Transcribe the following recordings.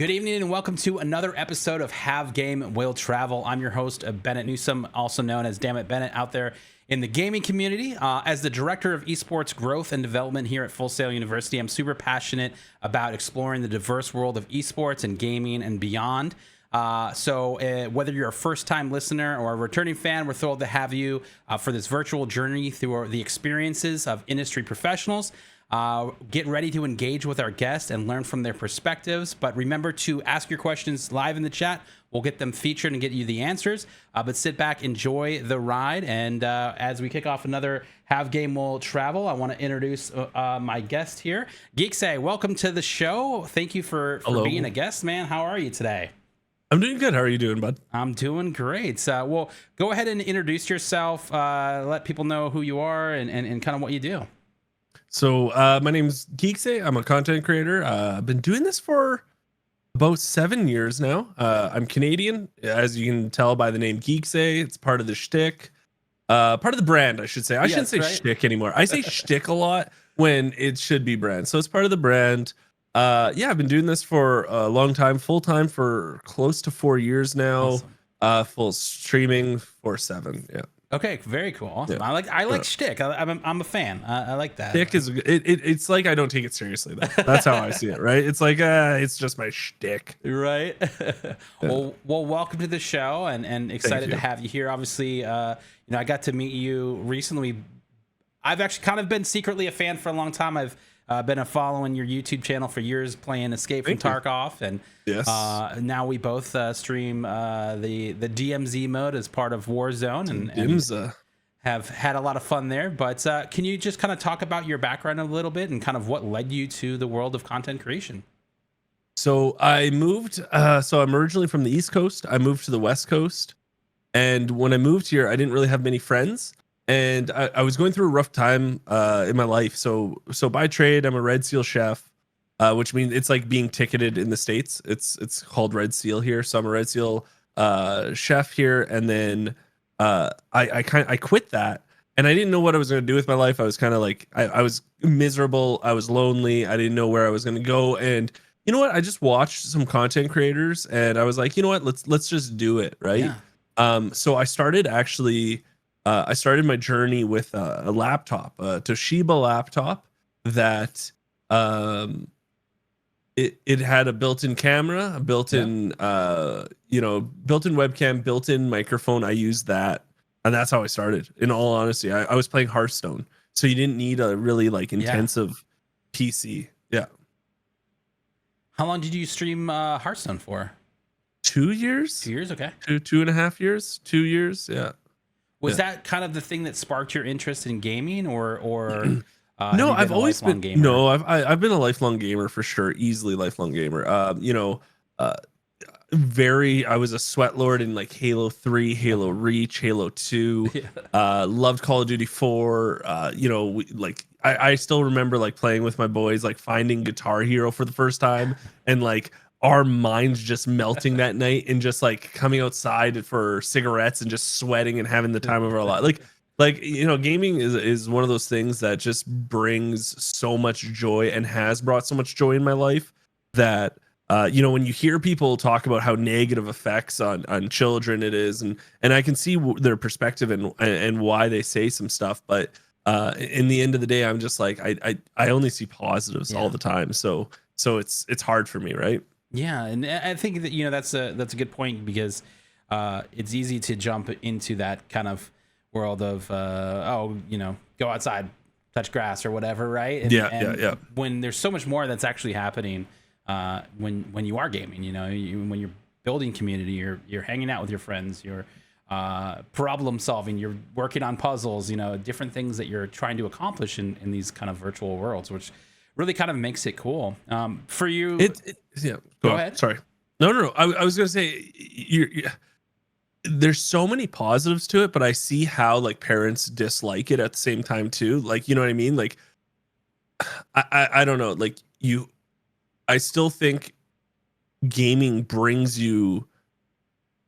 Good evening and welcome to another episode of Have Game Will Travel. I'm your host, Bennett Newsome, also known as Damn It Bennett out there in the gaming community. As the director of esports growth and development here at Full Sail University, I'm super passionate about exploring the diverse world of esports and gaming and beyond. So whether you're a first-time listener or a returning fan, we're thrilled to have you for this virtual journey through the experiences of industry professionals. Get ready to engage with our guests and learn from their perspectives. But remember to ask your questions live in the chat. We'll get them featured and get you the answers. But sit back, enjoy the ride. And as we kick off another Have Game Will Travel, I want to introduce my guest here. GeeksEh, welcome to the show. Thank you for being a guest, man. How are you today? I'm doing good. How are you doing, bud? I'm doing great. Well, go ahead and introduce yourself. Let people know who you are and kind of what you do. So my name's GeeksEh. I'm a content creator. I've been doing this for about 7 years now. I'm Canadian, as you can tell by the name GeeksEh. It's part of the shtick, part of the brand, I should say. I shouldn't say shtick anymore. I say shtick a lot when it should be brand. So it's part of the brand. Yeah, I've been doing this for a long time, full time for close to 4 years now. Awesome. Full streaming for 7. Yeah. Okay, very cool. Awesome. Yeah. I like shtick. I'm a fan. I like that. Shtick is it's like I don't take it seriously though. That's how I see it, right? It's like it's just my shtick. Right. Well, welcome to the show and excited to have you here. Obviously, I got to meet you recently. I've actually kind of been secretly a fan for a long time. I've been following your YouTube channel for years, playing Escape from Tarkov, and now we both stream the DMZ mode as part of Warzone, and have had a lot of fun there. But can you just kind of talk about your background a little bit and kind of what led you to the world of content creation? So I moved. So I'm originally from the East Coast. I moved to the West Coast, and when I moved here, I didn't really have many friends. And I was going through a rough time in my life. So by trade, I'm a Red Seal chef, which means it's like being ticketed in the States. It's called Red Seal here. So I'm a Red Seal chef here. And then I quit that, and I didn't know what I was going to do with my life. I was kind of like I was miserable. I was lonely. I didn't know where I was going to go. And you know what? I just watched some content creators, and I was like, you know what? Let's just do it, right? Yeah. So I started actually. I started my journey with a laptop, a Toshiba laptop that it had a built-in camera, a built-in built-in webcam, built-in microphone. I used that, and that's how I started. In all honesty, I was playing Hearthstone, so you didn't need a really intensive PC. Yeah. How long did you stream Hearthstone for? 2 years. 2 years, okay. 2.5 years. 2 years, yeah. Was that kind of the thing that sparked your interest in gaming, or no? I've always been gamer? No, I've been a lifelong gamer for sure, easily lifelong gamer. I was a sweat lord in like Halo 3, Halo Reach, Halo 2. Loved Call of Duty 4. I still remember like playing with my boys, like finding Guitar Hero for the first time, and like our minds just melting that night, and just like coming outside for cigarettes and just sweating and having the time of our life. Gaming is one of those things that just brings so much joy and has brought so much joy in my life that when you hear people talk about how negative effects on children it is, and I can see their perspective and why they say some stuff, but in the end of the day, I'm just like I only see positives all the time, so it's hard for me, right? Yeah, and I think that that's a good point, because it's easy to jump into that kind of world of go outside, touch grass or whatever, right? And when there's so much more that's actually happening when you are gaming, when you're building community, you're hanging out with your friends, you're problem solving, you're working on puzzles, different things that you're trying to accomplish in these kind of virtual worlds, which really kind of makes it cool. For you, go ahead. Sorry, no. I was gonna say there's so many positives to it, but I see how like parents dislike it at the same time too. Like, you know what I mean? Like, I don't know. Like I still think gaming brings you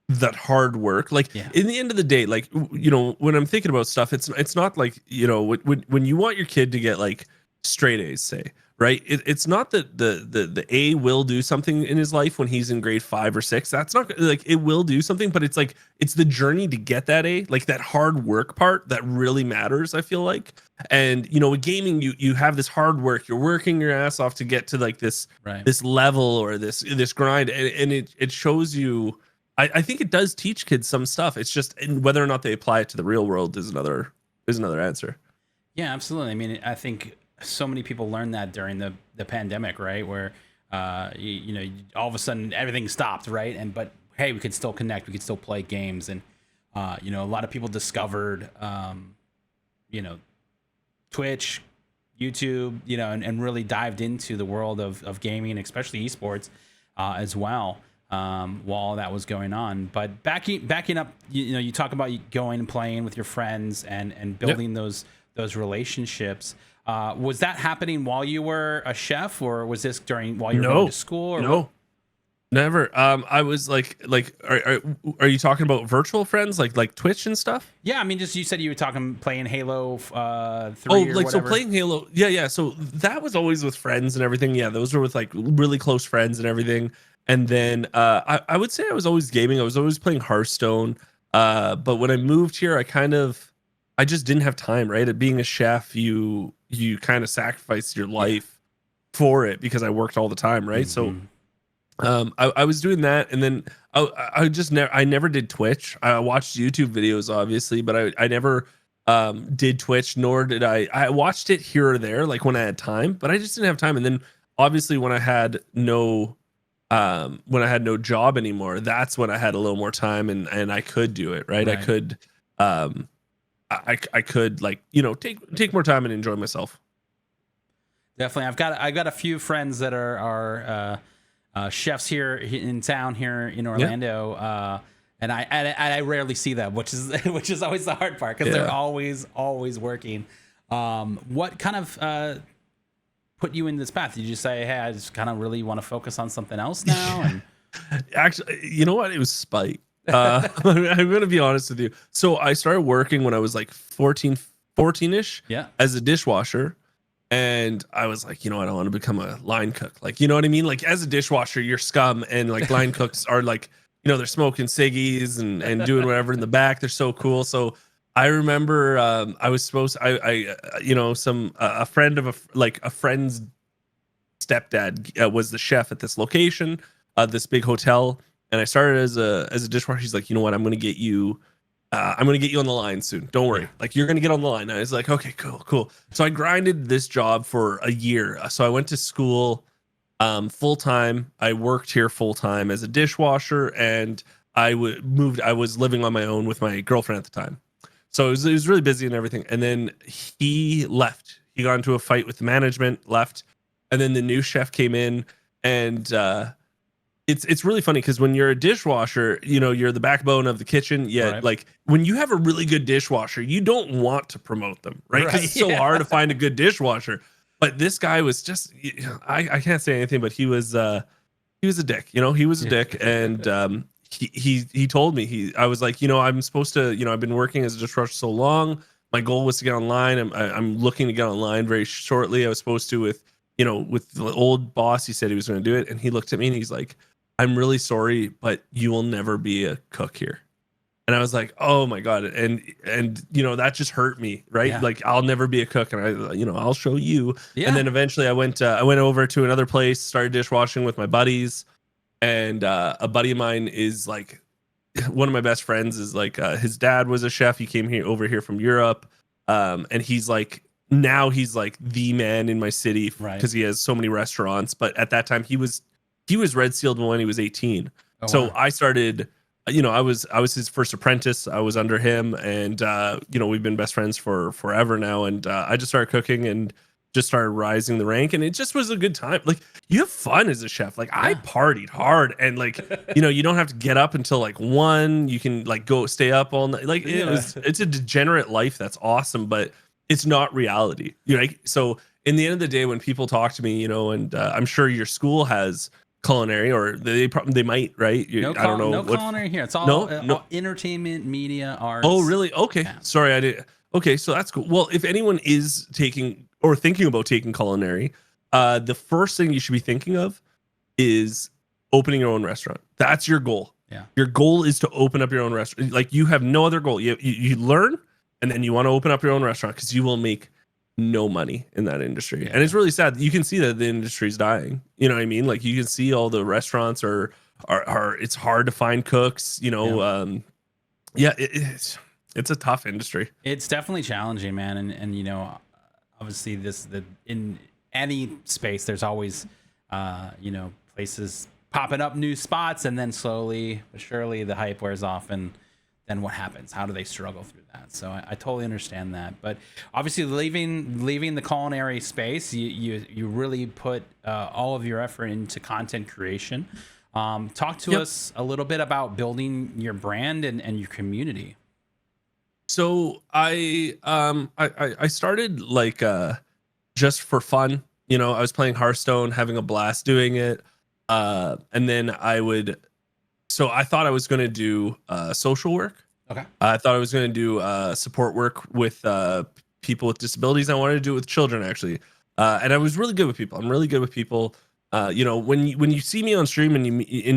that hard work. Like in the end of the day, like when I'm thinking about stuff, it's not like when you want your kid to get like straight A's, say, right? It's not that the A will do something in his life when he's in grade 5 or 6. That's not like, it will do something, but it's like, it's the journey to get that A, like that hard work part that really matters, I feel like. And with gaming, you have this hard work, you're working your ass off to get to like this this level or this grind, and it shows you. I think it does teach kids some stuff. It's just whether or not they apply it to the real world is another answer. Yeah, absolutely. I mean, I think so many people learned that during the pandemic, right? Where all of a sudden everything stopped, right? But hey, we could still connect, we could still play games, and a lot of people discovered Twitch, YouTube, and really dived into the world of gaming, especially esports as well, while that was going on. But backing up, you talk about going and playing with your friends and building those relationships. Was that happening while you were a chef, or was this while you were going to school? Or no. Never. I was like, are you talking about virtual friends, like Twitch and stuff? Yeah, I mean, just you said you were playing Halo 3. Oh, like so playing Halo. Yeah. So that was always with friends and everything. Yeah, those were with like really close friends and everything. And then I would say I was always gaming. I was always playing Hearthstone. But when I moved here, I just didn't have time. Right, at being a chef, you kind of sacrifice your life for it because I worked all the time. Right, so. I was doing that, and then I never did Twitch. I watched YouTube videos, obviously, but I never did Twitch, nor did I watched it here or there, like when I had time, but I just didn't have time. And then obviously when I had no job anymore, that's when I had a little more time and I could do it, right? I could I could like, take more time and enjoy myself. Definitely. I've got a few friends that are chefs here in town here in Orlando, and I rarely see them, which is always the hard part because they're always working. What kind of put you in this path? Did you say, hey, I just kind of really want to focus on something else now? And actually, you know what? It was spite. I'm gonna be honest with you. So I started working when I was like 14-ish as a dishwasher. And I was like, I don't want to become a line cook. Like, you know what I mean? Like, as a dishwasher, you're scum. And like line cooks are like, they're smoking ciggies and doing whatever in the back. They're so cool. So I remember I was supposed a friend of a friend's stepdad was the chef at this location, this big hotel. And I started as a dishwasher. He's like, you know what? I'm going to get you on the line soon. Don't worry. Like, you're going to get on the line. And I was like, okay, cool. So I grinded this job for a year. So I went to school full time. I worked here full time as a dishwasher, and I was living on my own with my girlfriend at the time. So it was really busy and everything. And then he left. He got into a fight with the management, left. And then the new chef came in, and it's really funny because when you're a dishwasher, you're the backbone of the kitchen. Yet, like, when you have a really good dishwasher, you don't want to promote them, right? Because it's so hard to find a good dishwasher. But this guy was just, I can't say anything, but he was a dick. He was a dick, and he told me, I was like, I'm supposed to, I've been working as a dishwasher so long. My goal was to get online. I'm looking to get online very shortly. I was supposed to with the old boss. He said he was going to do it, and he looked at me and he's like, I'm really sorry, but you will never be a cook here. And I was like, oh my God. And that just hurt me, right? Yeah. Like, I'll never be a cook, and I'll show you. Yeah. And then eventually I went over to another place, started dishwashing with my buddies. And a buddy of mine is like, one of my best friends is like, his dad was a chef. He came over here from Europe. And he's like, now he's like the man in my city because he has so many restaurants. But at that time he was red sealed when he was 18. Oh, so wow. I started, I was his first apprentice. I was under him, and we've been best friends for forever now. And I just started cooking and just started rising the rank, and it just was a good time. Like, you have fun as a chef. Like, I partied hard, and like, you don't have to get up until like 1. You can like go stay up all night. Like, it's a degenerate life. That's awesome, but it's not reality. So in the end of the day, when people talk to me, and I'm sure your school has culinary, or they might, right? I don't know. No culinary here. It's all entertainment, media, arts. Oh, really? Okay. Yeah. Sorry, I didn't. Okay, so that's cool. Well, if anyone is taking or thinking about taking culinary, the first thing you should be thinking of is opening your own restaurant. That's your goal. Yeah. Your goal is to open up your own restaurant. Like, you have no other goal. You learn, and then you want to open up your own restaurant, because you will make no money in that industry. Yeah. And it's really sad. You can see that the industry is dying. You know what I mean? Like, you can see all the restaurants are it's hard to find cooks, you know. It's a tough industry. It's definitely challenging, man. And you know, obviously in any space, there's always, you know, places popping up, new spots, and then slowly but surely the hype wears off, and then what happens? How do they struggle through that? So I totally understand that. But obviously, leaving the culinary space, you really put all of your effort into content creation. Talk to us a little bit about building your brand and your community. So I started like just for fun. You know, I was playing Hearthstone, having a blast doing it. And then I thought I was going to do social work. Okay. I thought I was going to do support work with people with disabilities. I wanted to do it with children, actually. And I was really good with people. I'm really good with people. You know, when you see me on stream and you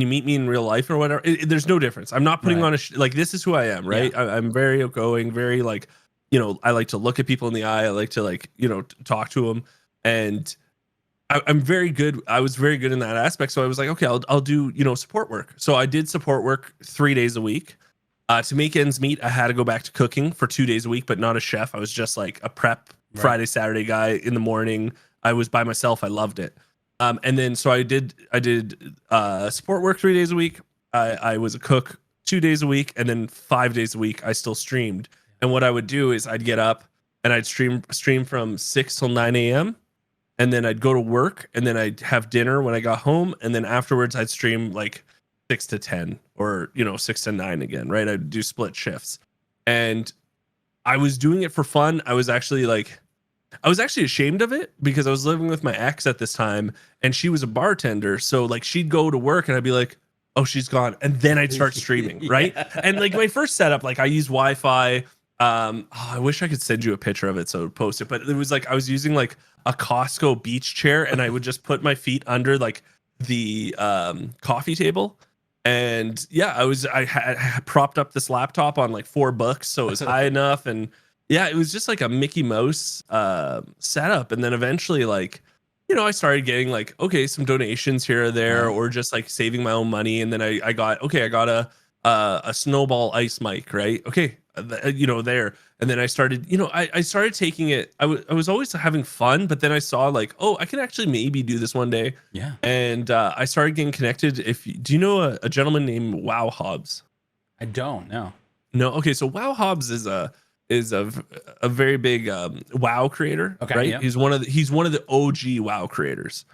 meet me in real life or whatever, there's no difference. I'm not putting on like, this is who I am, right? Yeah. I'm very outgoing, very like, you know, I like to look at people in the eye. I like to, like, you know, talk to them, and I'm very good. I was very good in that aspect. So I was like, okay, I'll do, you know, support work. So I did support work 3 days a week. To make ends meet, I had to go back to cooking for 2 days a week, but not a chef. I was just like a prep Friday, Saturday guy in the morning. I was by myself. I loved it. And then so I did support work 3 days a week. I was a cook 2 days a week, and then 5 days a week I still streamed. And what I would do is I'd get up and I'd stream from 6 till 9 a.m. And then I'd go to work, and then I'd have dinner when I got home, and then afterwards I'd stream like 6 to 10, or, you know, 6 to 9 again, right? I'd do split shifts. And I was doing it for fun. I was actually ashamed of it, because I was living with my ex at this time, and she was a bartender. So like, she'd go to work and I'd be like, oh, she's gone. And then I'd start streaming, right? And like, my first setup, like, I use Wi-Fi. I wish I could send you a picture of it so I'd post it, but it was like I was using like a Costco beach chair, and I would just put my feet under like the coffee table. And yeah, I had propped up this laptop on like 4 books, so it was high enough. And yeah, it was just like a Mickey Mouse setup. And then eventually, like, you know, I started getting like, okay, some donations here or there, or just like saving my own money. And then I got a snowball ice mic, right? Okay, you know, there. And then I started, you know, I started taking it. I was always having fun, but then I saw like, oh, I can actually maybe do this one day. Yeah. And I started getting connected. Do you know a gentleman named Wow Hobbs? I don't know. No. Okay. So Wow Hobbs is a very big WoW creator. Okay. Right. Yeah. He's one of the OG WoW creators.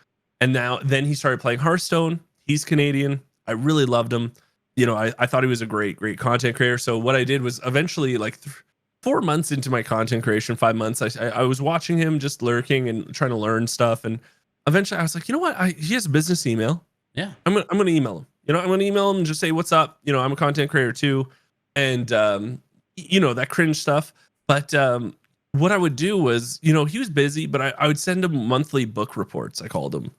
And then he started playing Hearthstone. He's Canadian. I really loved him. You know, I thought he was a great content creator. So what I did was eventually, like 4 months into my content creation, 5 months, I was watching him just lurking and trying to learn stuff. And eventually I was like, you know what? He has a business email. Yeah. I'm gonna email him. You know, I'm gonna email him and just say, what's up? You know, I'm a content creator too. And you know, that cringe stuff. But what I would do was, you know, he was busy, but I would send him monthly book reports, I called him.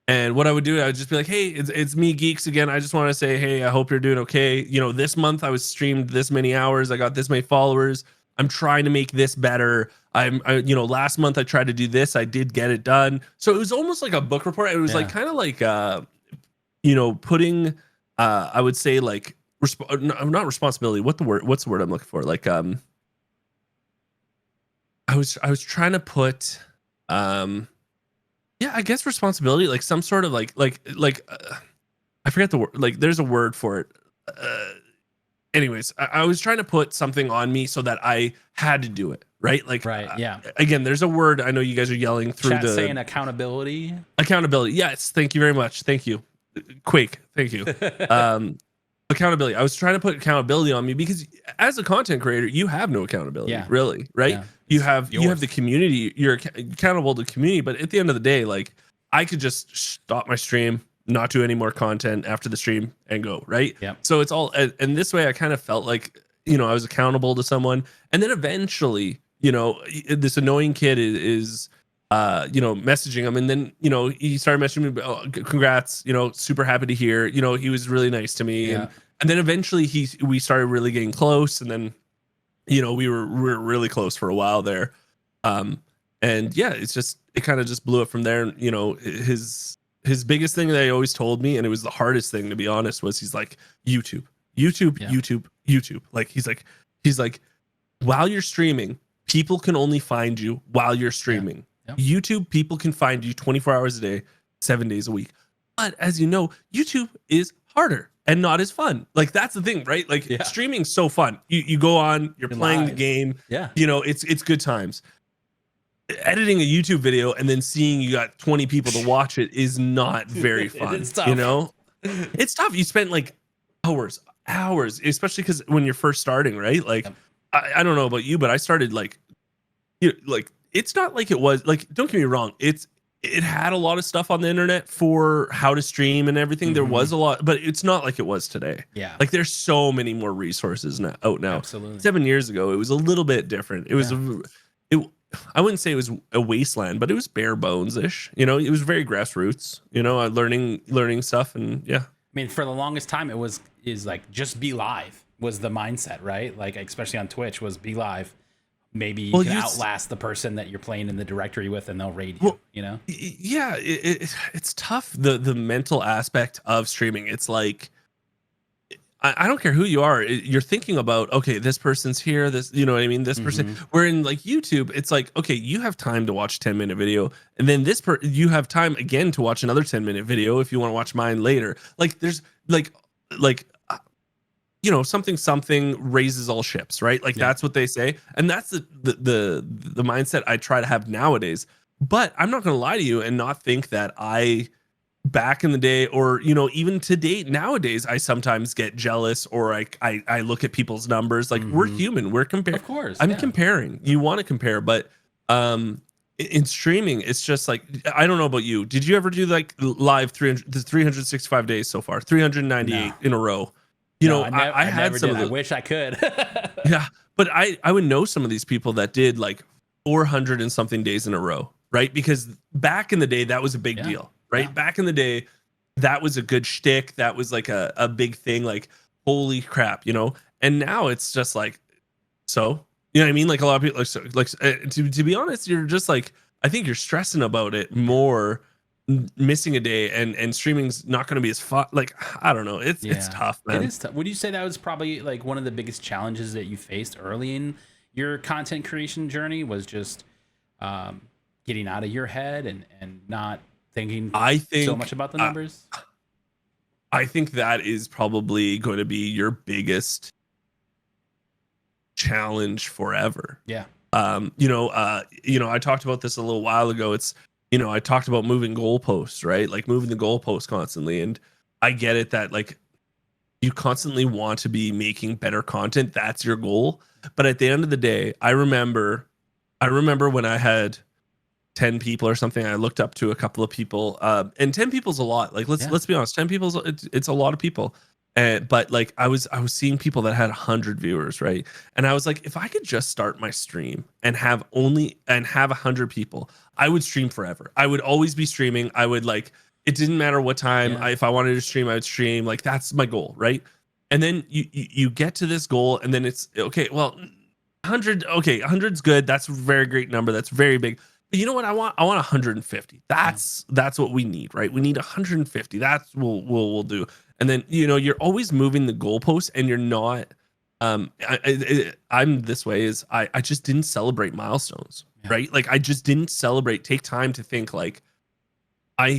And what I would do, I would just be like, hey, it's me, Geeks, again. I just want to say, hey, I hope you're doing okay. You know, this month I was streamed this many hours. I got this many followers. I'm trying to make this better. You know, last month I tried to do this. I did get it done. So it was almost like a book report. It was like kind of like, you know, putting, I would say like, not responsibility. What's the word I'm looking for? Like, I was trying to put, yeah, I guess responsibility, like some sort of like I forget the word. Like, there's a word for it. Anyways, I was trying to put something on me so that I had to do it, right? Like, yeah. Again, there's a word. I know you guys are yelling through Chat saying accountability. Accountability. Yes. Thank you very much. Thank you. Quake. Thank you. Accountability. I was trying to put accountability on me, because as a content creator, you have no accountability, really, right? Yeah. You have the community. You're accountable to the community, but at the end of the day, like, I could just stop my stream, not do any more content after the stream, and go, right? Yeah. So it's all, and this way I kind of felt like, you know, I was accountable to someone. And then eventually, you know, this annoying kid is messaging him, and then he started messaging me, oh, congrats, super happy to hear, he was really nice to me, and then eventually we started really getting close, and then we were really close for a while there, and yeah, it kind of just blew up from there. His biggest thing that he always told me, and it was the hardest thing to be honest, was he's like, YouTube, YouTube. Like he's like, while you're streaming, people can only find you while you're streaming. YouTube, people can find you 24 hours a day, 7 days a week. But as you know, YouTube is harder and not as fun. Like that's the thing, right? Like streaming's so fun. You go on, you're playing the game. Yeah. It's good times. Editing a YouTube video and then seeing you got 20 people to watch it is not very fun. It's tough. It's tough. You spend like hours, especially because when you're first starting, right? Like I don't know about you, but I started like it's not like it was like, don't get me wrong, it had a lot of stuff on the internet for how to stream and everything. There was a lot, but it's not like it was today. Yeah, like there's so many more resources out now. Absolutely. 7 years ago it was a little bit different. It was I wouldn't say it was a wasteland, but it was bare bones ish. It was very grassroots, learning stuff. And yeah, I mean, for the longest time is like just be live was the mindset, right? Like especially on Twitch was be live. Maybe you can outlast the person that you're playing in the directory with, and they'll raid you. Yeah, it's tough. The mental aspect of streaming. It's like I don't care who you are. You're thinking about, okay, this person's here. This, you know what I mean. This person. Where in like YouTube, it's like, okay, you have time to watch 10-minute video, and then you have time again to watch another 10-minute video if you want to watch mine later. Like there's like something raises all ships, right? Like that's what they say, and that's the mindset I try to have nowadays. But I'm not going to lie to you and not think that back in the day, or even to date nowadays, I sometimes get jealous, or I look at people's numbers. Like we're human, we're comparing. Of course, I'm comparing. You want to compare, but in streaming, it's just like, I don't know about you. Did you ever do like live 365 days so far, 398 in a row? I had some. I wish I could. Yeah, but I would know some of these people that did like 400 and something days in a row, right? Because back in the day, that was a big deal, right? Yeah. Back in the day, that was a good shtick. That was like a big thing. Like, holy crap, And now it's just like, so you know what I mean? Like a lot of people, to be honest, you're just like, I think you're stressing about it more. Missing a day and streaming's not going to be as fun. Like, I don't know, it's tough, man. It is tough. Would you say that was probably like one of the biggest challenges that you faced early in your content creation journey, was just getting out of your head and not thinking so much about the numbers? I think that is probably going to be your biggest challenge forever. Yeah. I talked about this a little while ago. It's I talked about moving goalposts, right? Like moving the goalposts constantly. And I get it that like you constantly want to be making better content. That's your goal. But at the end of the day, I remember when I had 10 people or something, I looked up to a couple of people, and 10 people's a lot. Like, let's be honest, 10 people's it's a lot of people. But like I was seeing people that had 100 viewers, right? And I was like, if I could just start my stream and have 100 people, I would stream forever. I would always be streaming. I would like, it didn't matter what time. If I wanted to stream, I would stream. Like that's my goal, right? And then you get to this goal, and then it's okay. Well, 100. Okay, 100's good. That's a very great number. That's very big. But you know what I want? I want 150. That's what we need, right? We need 150. That's what we'll do. And then you're always moving the goalposts, and you're not. I'm this way. Is I just didn't celebrate milestones, right? Like I just didn't take time to think like I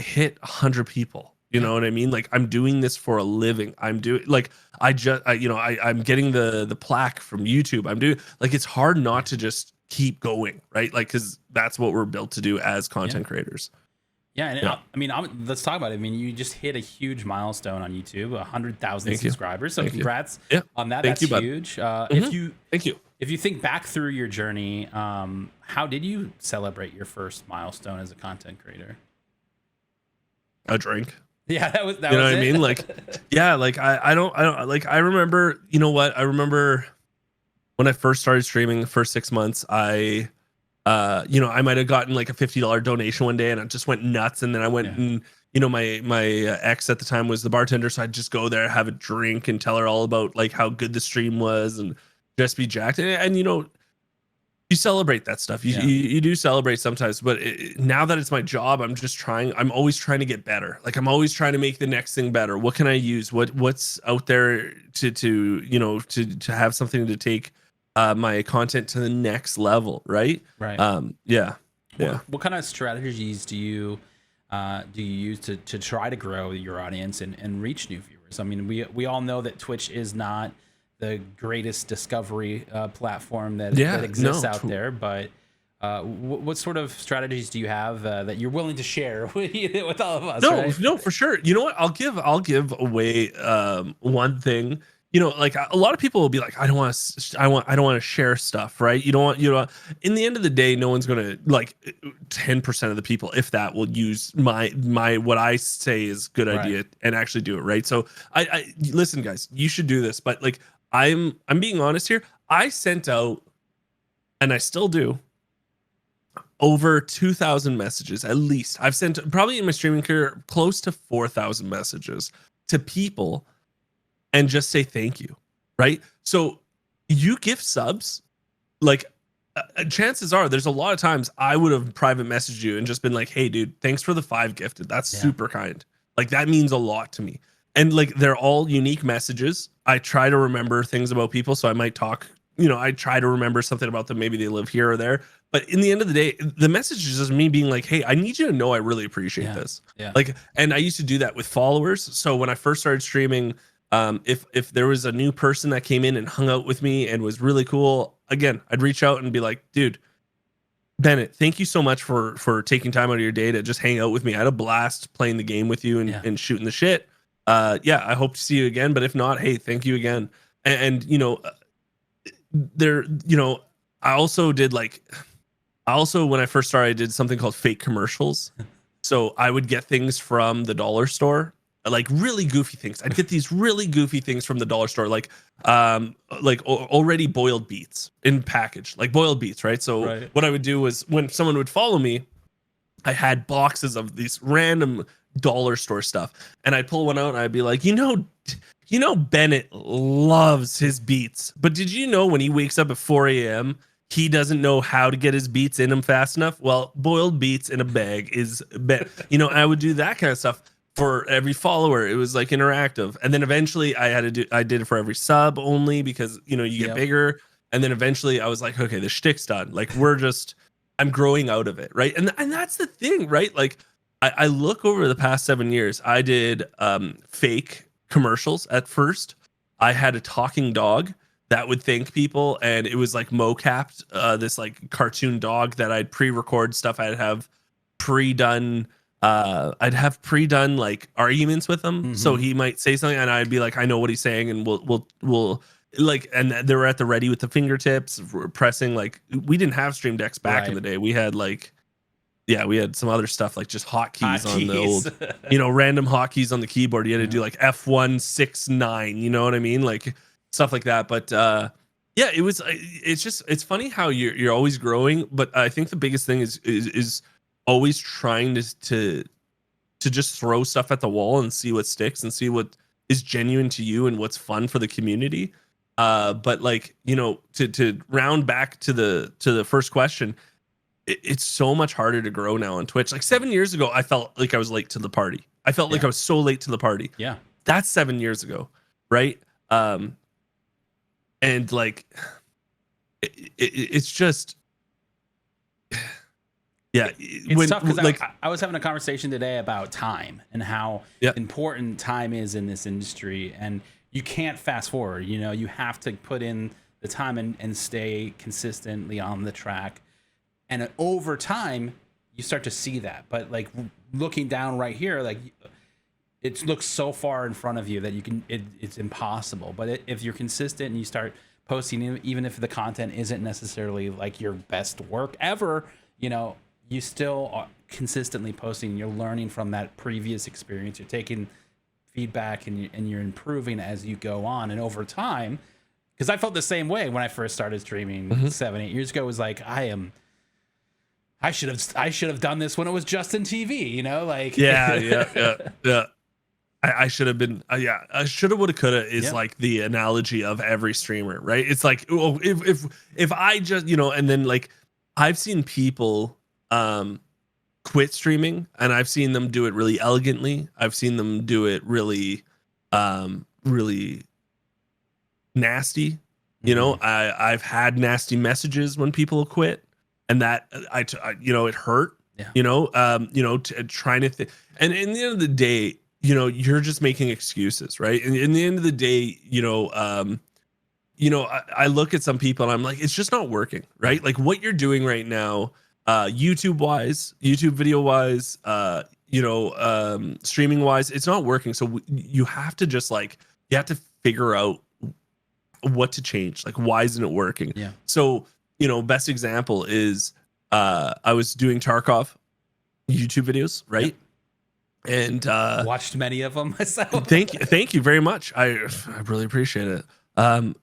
hit 100 people. You know what I mean? Like I'm doing this for a living. I'm doing like I'm getting the plaque from YouTube. I'm doing like, it's hard not to just keep going, right? Like because that's what we're built to do as content creators. Yeah, and I mean, let's talk about it. I mean, you just hit a huge milestone on YouTube, 100,000 subscribers. So congrats on that. That's huge. Thank you. If you think back through your journey, how did you celebrate your first milestone as a content creator? A drink. Yeah, that was what I mean? Like, yeah, like I don't like, I remember, I remember when I first started streaming the first 6 months, I You know, I might have gotten like a $50 donation one day and I just went nuts. And then I went and, you know, my ex at the time was the bartender. So I'd just go there, have a drink and tell her all about like how good the stream was and just be jacked. And you know, you celebrate that stuff. You do celebrate sometimes, but now that it's my job, I'm always trying to get better. Like I'm always trying to make the next thing better. What can I use? What's out there to you know, to have something to take my content to the next level, right? Right. Yeah. What kind of strategies do you use to try to grow your audience and reach new viewers? I mean, we all know that Twitch is not the greatest discovery platform that exists out there, but what sort of strategies do you have that you're willing to share with all of us? No, for sure. You know what? I'll give away one thing. You know, like a lot of people will be like, I don't want to share stuff, right? You don't want, you know, in the end of the day, no one's gonna, like 10% of the people, if that, will use my what I say is good idea and actually do it, right? So I listen, guys, you should do this, but like I'm being honest here. I sent out, and I still do, over 2,000 messages at least. I've sent probably in my streaming career close to 4,000 messages to people and just say thank you, right? So you gift subs, like chances are there's a lot of times I would have private messaged you and just been like, hey dude, thanks for the 5 gifted. That's super kind. Like that means a lot to me. And like they're all unique messages. I try to remember things about people, so I might talk, you know, I try to remember something about them. Maybe they live here or there. But in the end of the day, the message is just me being like, hey, I need you to know I really appreciate this. Yeah. Like, and I used to do that with followers. So when I first started streaming, if there was a new person that came in and hung out with me and was really cool, again, I'd reach out and be like, dude, Bennett, thank you so much for taking time out of your day to just hang out with me. I had a blast playing the game with you and shooting the shit. Yeah, I hope to see you again. But if not, hey, thank you again. And you know, there, you know, I also when I first started, I did something called fake commercials. So I would get things from the dollar store, like really goofy things. I'd get these really goofy things from the dollar store, like already boiled beets in package, like boiled beets, right? So what I would do was when someone would follow me, I had boxes of these random dollar store stuff, and I'd pull one out and I'd be like, you know, Bennett loves his beets, but did you know when he wakes up at 4 a.m. he doesn't know how to get his beets in him fast enough? Well, boiled beets in a bag is, you know, I would do that kind of stuff for every follower. It was like interactive. And then eventually I did it for every sub only because, you know, you get bigger. And then eventually I was like, okay, the shtick's done. Like I'm growing out of it. Right. And that's the thing, right? Like I look over the past 7 years, I did fake commercials at first. I had a talking dog that would thank people, and it was like mocapped, this like cartoon dog that I'd pre-record stuff. I'd have pre-done like arguments with him. So he might say something and I'd be like, I know what he's saying, and we'll like, and they were at the ready with the fingertips pressing. Like we didn't have stream decks back in the day. We had like, we had some other stuff like just hotkeys on the old, you know, random hotkeys on the keyboard. You had to do like F169, you know what I mean? Like stuff like that. But it's funny how you're always growing. But I think the biggest thing is always trying to just throw stuff at the wall and see what sticks and see what is genuine to you and what's fun for the community. But like, you know, to round back to the first question, it's so much harder to grow now on Twitch. Like 7 years ago, I felt like I was late to the party. I felt like I was so late to the party. Yeah. That's 7 years ago. Right. And like, it's just, it's tough because like I was having a conversation today about time and how important time is in this industry, and you can't fast forward. You know, you have to put in the time and stay consistently on the track, and over time you start to see that. But like looking down right here, like it looks so far in front of you that it's impossible. But if you're consistent and you start posting, even if the content isn't necessarily like your best work ever, you know, you still are consistently posting. You're learning from that previous experience. You're taking feedback and you're improving as you go on. And over time, because I felt the same way when I first started streaming 7-8 years ago, it was like, I am I should have done this when it was Justin TV, you know, like yeah. I should have been, I should have, would have, could have is like the analogy of every streamer, right? It's like, oh, if I just, you know, and then like I've seen people quit streaming, and I've seen them do it really elegantly. I've seen them do it really, really nasty. You know, I've had nasty messages when people quit, and that you know, it hurt. You know, trying to think, and in the end of the day, you know, you're just making excuses, right? And in the end of the day, you know, I look at some people and I'm like, it's just not working, right? Like what you're doing right now, YouTube video wise, streaming wise, it's not working. So you have to just like, you have to figure out what to change. Like, why isn't it working? Yeah. So, you know, best example is, I was doing Tarkov YouTube videos, right? Yep. And watched many of them myself. Thank you very much. I really appreciate it. I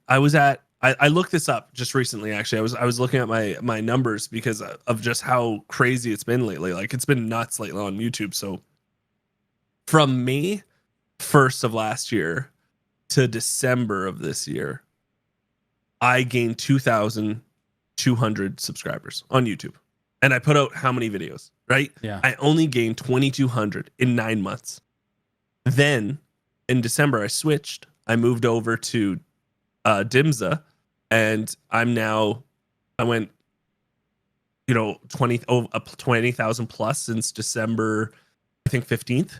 looked this up just recently. Actually, I was looking at my numbers because of just how crazy it's been lately. Like it's been nuts lately on YouTube. So from May 1st of last year to December of this year, I gained 2,200 subscribers on YouTube. And I put out how many videos, right? Yeah. I only gained 2,200 in 9 months. Then in December, I switched. I moved over to GeeksEh, and I went, you know, 20,000 plus since December, I think 15th.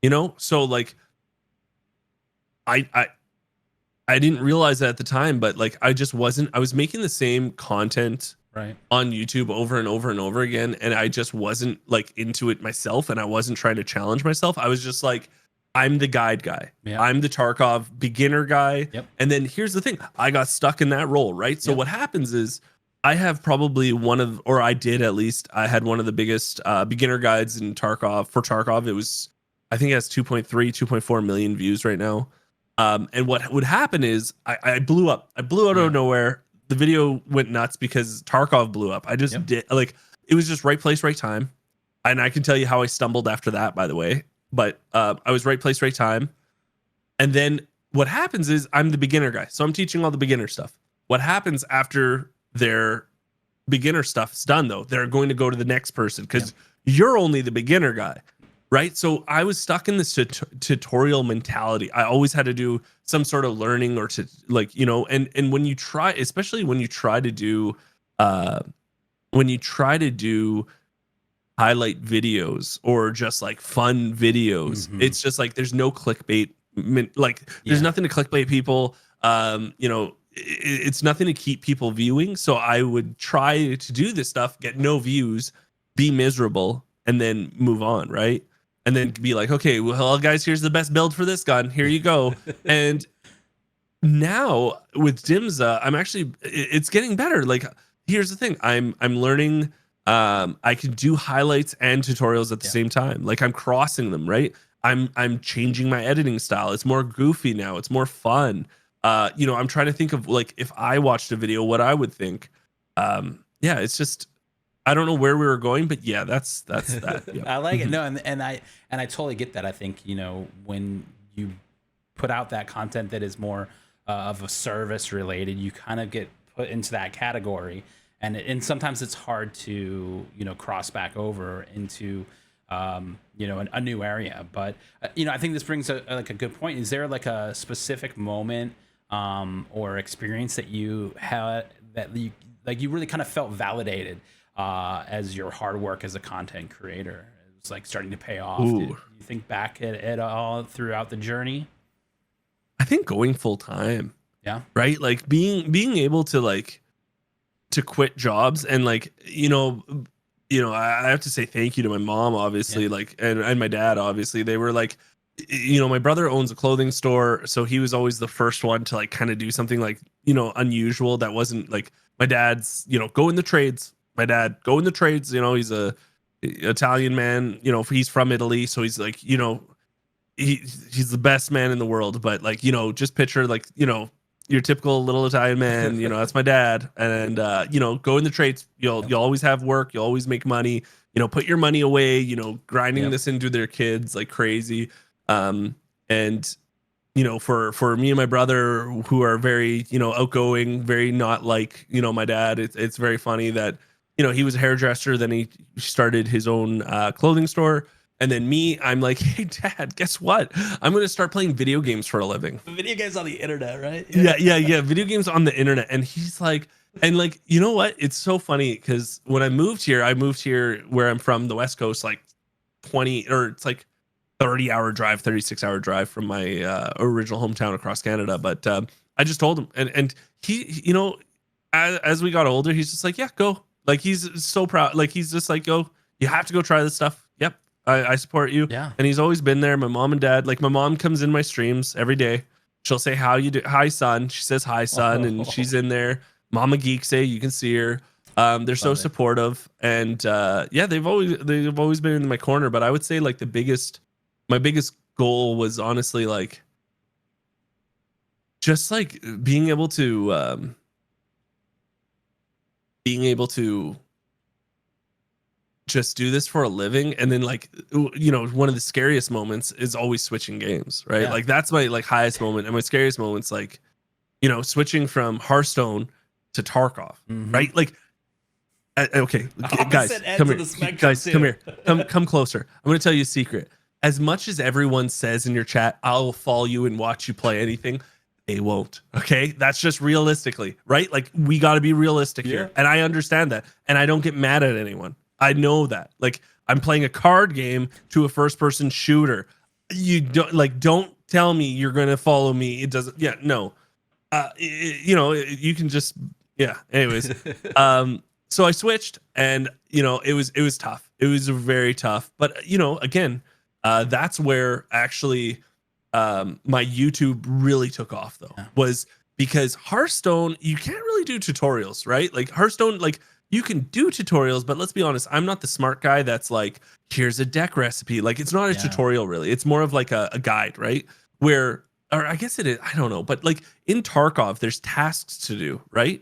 You know, so like, I didn't realize that at the time, but like, I was making the same content on YouTube over and over and over again, and I just wasn't like into it myself, and I wasn't trying to challenge myself. I was just like, I'm the guide guy. Yep. I'm the Tarkov beginner guy. Yep. And then here's the thing, I got stuck in that role, right? So what happens is I have probably I had one of the biggest beginner guides in Tarkov. For Tarkov, it was, I think it has 2.4 million views right now. And what would happen is I blew up. I blew out of nowhere. The video went nuts because Tarkov blew up. I just did, like, it was just right place, right time. And I can tell you how I stumbled after that, by the way. But I was right place, right time. And then what happens is I'm the beginner guy. So I'm teaching all the beginner stuff. What happens after their beginner stuff's done, though, they're going to go to the next person because you're only the beginner guy. Right. So I was stuck in this tutorial mentality. I always had to do some sort of learning or to, like, you know, and when you try, especially when you try to do highlight videos or just like fun videos, it's just like there's no clickbait. Like there's nothing to clickbait people. You know, it's nothing to keep people viewing. So I would try to do this stuff, get no views, be miserable, and then move on. Right. And then be like, okay, well, guys, here's the best build for this gun. Here you go. And now with GeeksEh, I'm actually, it's getting better. Like, here's the thing. I'm learning. I can do highlights and tutorials at the same time. Like I'm crossing them, right? I'm changing my editing style. It's more goofy now. It's more fun. You know, I'm trying to think of like, if I watched a video, what I would think. It's just, I don't know where we were going, but that's that. Yeah. I like it. No, and I totally get that. I think, you know, when you put out that content that is more of a service related, you kind of get put into that category, and sometimes it's hard to, you know, cross back over into you know, a new area. But you know, I think this brings a good point. Is there like a specific moment or experience that you had that you really kind of felt validated as your hard work as a content creator? It was like starting to pay off. Did you think back at all throughout the journey? I think going full time. Yeah. Right. Like being able to like to quit jobs and like, you know, I have to say thank you to my mom, obviously, like, and my dad, obviously. They were like, you know, my brother owns a clothing store, so he was always the first one to like kind of do something like, you know, unusual that wasn't like my dad's, you know, go in the trades. My dad go in the trades, you know, he's a Italian man, you know, he's from Italy, so he's like, you know, he's the best man in the world, but like, you know, just picture like, you know, your typical little Italian man, you know, that's my dad. And you know, go in the trades. You'll always have work, you'll always make money, you know, put your money away, you know, grinding this into their kids like crazy. And you know, for me and my brother, who are very, you know, outgoing, very not like, you know, my dad, it's very funny that, you know, he was a hairdresser, then he started his own clothing store. And then me, I'm like, hey, Dad, guess what? I'm going to start playing video games for a living. Video games on the internet, right? Yeah. Video games on the internet. And he's like, and like, you know what? It's so funny because when I moved here where I'm from, the West Coast, like 20, or it's like 30-hour drive, 36-hour drive from my original hometown across Canada. But I just told him, and he, you know, as we got older, he's just like, yeah, go. Like, he's so proud. Like, he's just like, go, you have to go try this stuff. Yep. I support you. Yeah. And he's always been there. My mom and dad, like my mom comes in my streams every day. She'll say, how you do? Hi, son. She says, hi, son. And she's in there. Mama GeeksEh, you can see her. They're so supportive. And yeah, they've always been in my corner. But I would say like my biggest goal was honestly like just like being able to just do this for a living. And then like, you know, one of the scariest moments is always switching games, right? Yeah. Like that's my like highest moment, and my scariest moments, like, you know, switching from Hearthstone to Tarkov, right? Like okay, guys, come here. Guys, come here. Come closer. I'm going to tell you a secret. As much as everyone says in your chat, I'll follow you and watch you play anything, they won't. Okay, that's just realistically, right? Like, we got to be realistic here, and I understand that, and I don't get mad at anyone. I know that. Like, I'm playing a card game to a first-person shooter. You don't tell me you're going to follow me. It doesn't. Yeah, no. You know, you can just. Yeah. Anyways, so I switched, and you know, it was tough. It was very tough, but you know, again, that's where actually my YouTube really took off, though, was because Hearthstone, you can't really do tutorials, right? Like Hearthstone, like you can do tutorials, but let's be honest, I'm not the smart guy that's like, here's a deck recipe. Like, it's not a tutorial really. It's more of like a guide, right? Where, or I guess it is, I don't know, but like in Tarkov, there's tasks to do, right?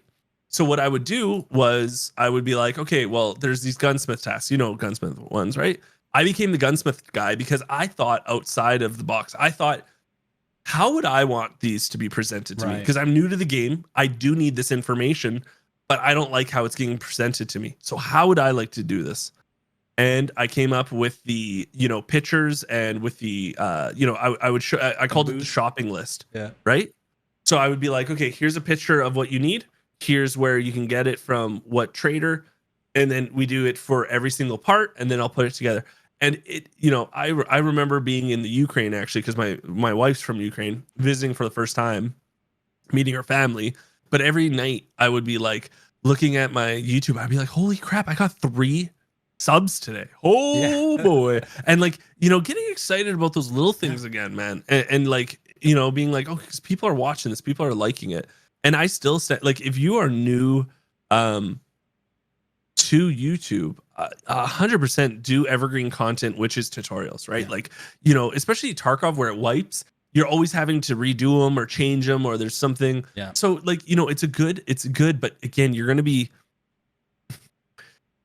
So what I would do was I would be like, okay, well, there's these gunsmith tasks, you know, gunsmith ones, right? I became the gunsmith guy because I thought outside of the box. I thought, how would I want these to be presented to me? Because I'm new to the game. I do need this information, but I don't like how it's getting presented to me. So how would I like to do this? And I came up with the, you know, pictures, and with the, you know, I would show, I called it the shopping list. Yeah. Right. So I would be like, okay, here's a picture of what you need. Here's where you can get it from what trader. And then we do it for every single part, and then I'll put it together. And it, you know, I remember being in the Ukraine, actually, because my wife's from Ukraine, visiting for the first time, meeting her family. But every night I would be like looking at my YouTube. I'd be like, holy crap, I got 3 subs today. Oh boy. And like, you know, getting excited about those little things again, man. And like, you know, being like, oh, because people are watching this, people are liking it. And I still say, like, if you are new to YouTube, 100% do evergreen content, which is tutorials, right? Like, you know, especially Tarkov, where it wipes, you're always having to redo them or change them, or there's something. Yeah. So like, you know, it's good, but again, you're going to be,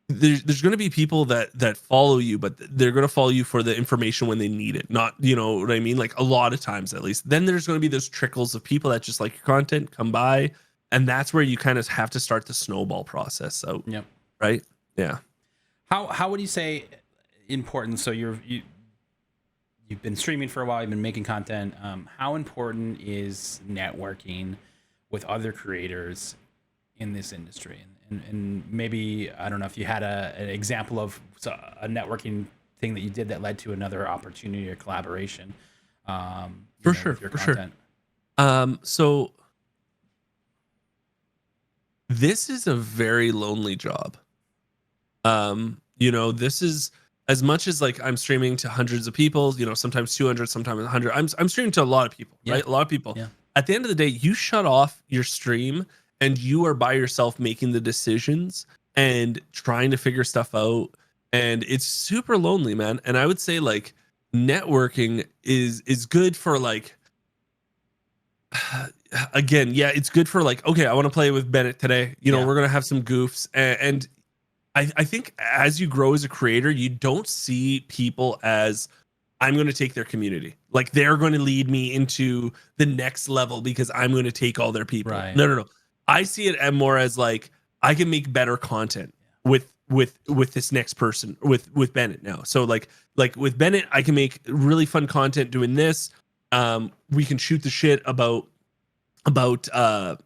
there's going to be people that follow you, but they're going to follow you for the information when they need it. Not, you know what I mean? Like, a lot of times, at least. Then there's going to be those trickles of people that just like your content, come by, and that's where you kind of have to start the snowball process. So, right. Yeah. How would you say important? So you've been streaming for a while, you've been making content. How important is networking with other creators in this industry? And maybe, I don't know if you had an example of a networking thing that you did that led to another opportunity or collaboration. For sure. So this is a very lonely job. You know, this is, as much as like I'm streaming to hundreds of people, you know, sometimes 200, sometimes 100. I'm streaming to a lot of people, right? A lot of people. Yeah. At the end of the day, you shut off your stream and you are by yourself making the decisions and trying to figure stuff out. And it's super lonely, man. And I would say like networking is good for like, again, yeah, it's good for like, okay, I want to play with Bennett today. You know, Yeah. we're gonna have some goofs, and I think as you grow as a creator, you don't see people as I'm going to take their community. Like they're going to lead me into the next level because I'm going to take all their people. Right. No. I see it more as like I can make better content with this next person with Bennett now. So like with Bennett, I can make really fun content doing this. We can shoot the shit about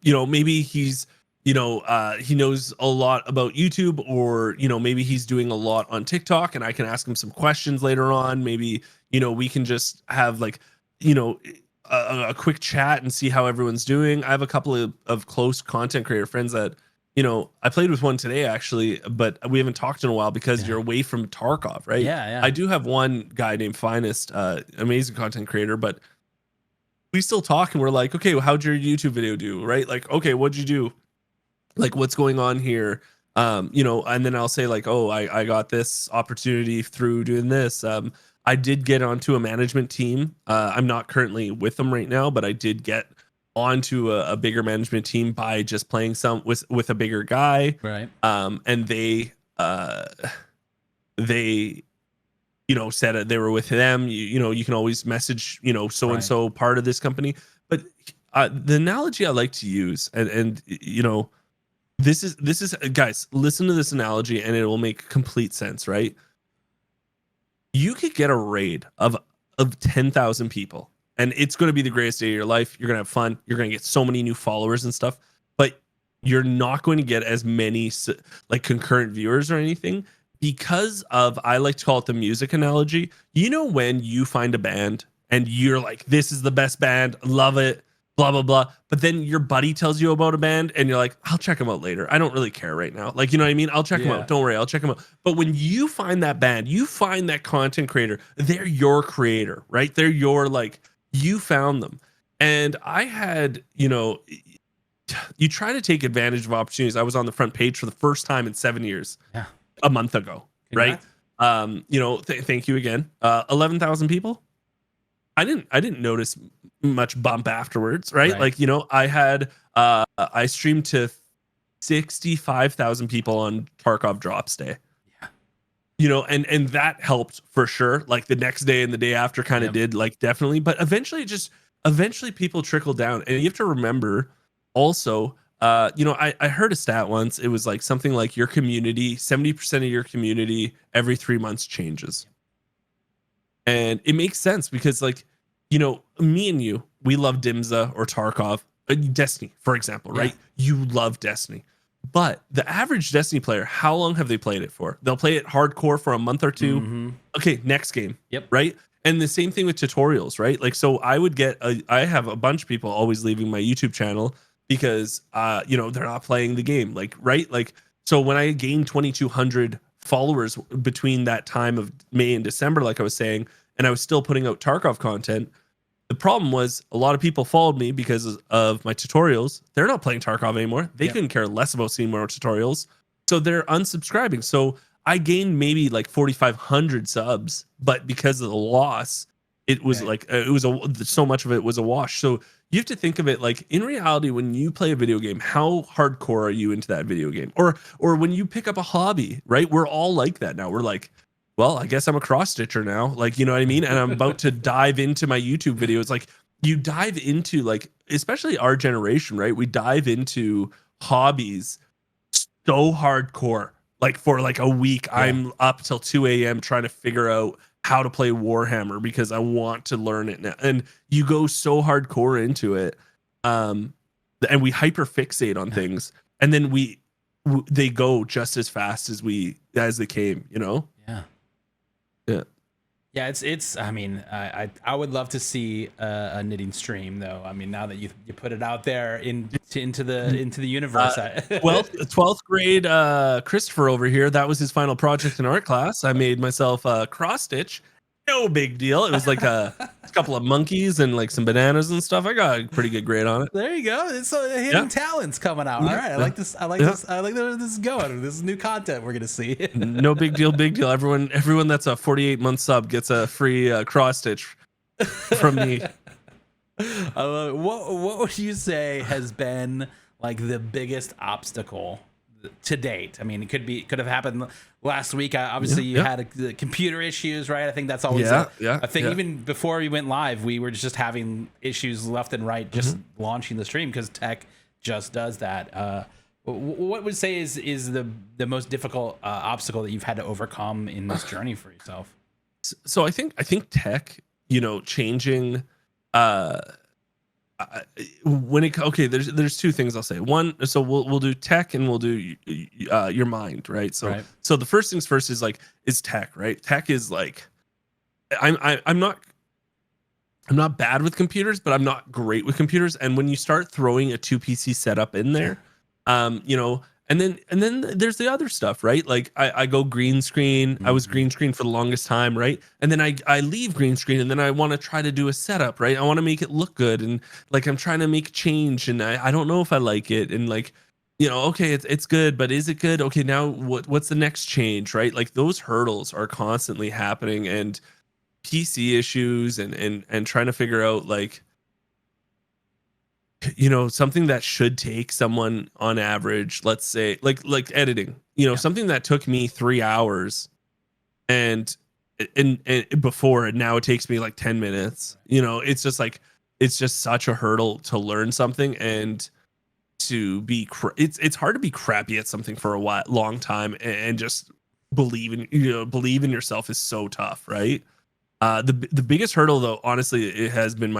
you know, maybe he's he knows a lot about YouTube, or you know, maybe he's doing a lot on TikTok and I can ask him some questions later on. Maybe, you know, we can just have like, you know, a quick chat and see how everyone's doing. I have a couple of close content creator friends that, you know, I played with one today actually, but we haven't talked in a while because you're away from Tarkov, right? Yeah. I do have one guy named Finest, amazing content creator, but we still talk and we're like, okay, well, how'd your YouTube video do? Right? Like, okay, what'd you do? Like, what's going on here? You know, and then I'll say like, oh, I got this opportunity through doing this. I did get onto a management team. I'm not currently with them right now, but I did get onto a bigger management team by just playing some with a bigger guy. Right. And they you know, said they were with them. You know, you can always message, you know, so and so part of this company. But the analogy I like to use, and you know, this is guys, listen to this analogy and it will make complete sense, right? You could get a raid of 10,000 people and it's going to be the greatest day of your life. You're going to have fun. You're going to get so many new followers and stuff, but you're not going to get as many like concurrent viewers or anything because of, I like to call it the music analogy. You know, when you find a band and you're like, this is the best band, love it, blah, blah, blah. But then your buddy tells you about a band and you're like, I'll check them out later. I don't really care right now. Like, you know what I mean? I'll check them out. Don't worry. I'll check them out. But when you find that band, you find that content creator, they're your creator, right? They're your, like, you found them. And I had, you know, you try to take advantage of opportunities. I was on the front page for the first time in 7 years, a month ago, Congrats. Right? You know, thank you again. 11,000 people. I didn't notice much bump afterwards, right? Like, you know, I streamed to 65,000 people on Tarkov drops day. Yeah. You know, and that helped for sure. Like the next day and the day after kind of did, like, definitely. But eventually people trickle down. And you have to remember also, you know, I heard a stat once. It was like something like your community, 70% of your community every 3 months changes. And it makes sense because, like, you know, me and you, we love DMZA or Tarkov, Destiny, for example, right? You love Destiny. But the average Destiny player, how long have they played it for? They'll play it hardcore for a month or two. Mm-hmm. Okay, next game. Yep. Right? And the same thing with tutorials, right? Like, so I would get, I have a bunch of people always leaving my YouTube channel because, you know, they're not playing the game. Like, right? Like, so when I gained 2,200 followers between that time of May and December, like I was saying, and I was still putting out Tarkov content, the problem was a lot of people followed me because of my tutorials. They're not playing Tarkov anymore. They couldn't care less about seeing more tutorials. So they're unsubscribing. So I gained maybe like 4,500 subs, but because of the loss, it was like, it was so much of it was a wash. So you have to think of it like, in reality, when you play a video game, how hardcore are you into that video game? Or when you pick up a hobby, right? We're all like that now. We're like, well, I guess I'm a cross stitcher now. Like, you know what I mean? And I'm about to dive into my YouTube videos. Like, you dive into, like, especially our generation, right? We dive into hobbies so hardcore. Like, for like a week, I'm up till 2 a.m. trying to figure out how to play Warhammer because I want to learn it now. And you go so hardcore into it. And we hyper fixate on things. And then they go just as fast as they came, you know? Yeah, it's. I mean, I would love to see a knitting stream, though. I mean, now that you put it out there into the universe. 12th grade Christopher over here, that was his final project in art class. I made myself a cross stitch. No big deal. It was like a couple of monkeys and like some bananas and stuff. I got a pretty good grade on it. There you go. It's hidden talents coming out. All right, I like this. I like this. I like where this is going. This is new content we're gonna see. No big deal. Big deal. Everyone that's a 48-month sub gets a free cross stitch from me. I love it. What would you say has been like the biggest obstacle to date? I mean, could have happened last week. Obviously, you had the computer issues, right? I think that's always a thing. Even before we went live, we were just having issues left and right, just launching the stream because tech just does that. What would you say is the most difficult obstacle that you've had to overcome in this journey for yourself? So I think tech, changing. There's two things I'll say. One, so we'll do tech and we'll do your mind, right? So the first things first is tech, right? Tech is like, I'm not bad with computers, but I'm not great with computers. And when you start throwing a 2 PC setup in there, and then there's the other stuff, right? Like I go green screen. I was green screen for the longest time, right? And then I leave green screen, and then I want to try to do a setup, right? I want to make it look good, and like I'm trying to make change, and I don't know if I like it, and like, okay, it's good, but is it good? Okay, now what's the next change, right? Like those hurdles are constantly happening, and PC issues, and trying to figure out like, something that should take someone on average, let's say like editing, something that took me 3 hours and before, and now it takes me like 10 minutes. It's just like, it's just such a hurdle to learn something, and to be it's hard to be crappy at something for a long time and just believe in yourself is so tough, right? The biggest hurdle though, honestly, it has been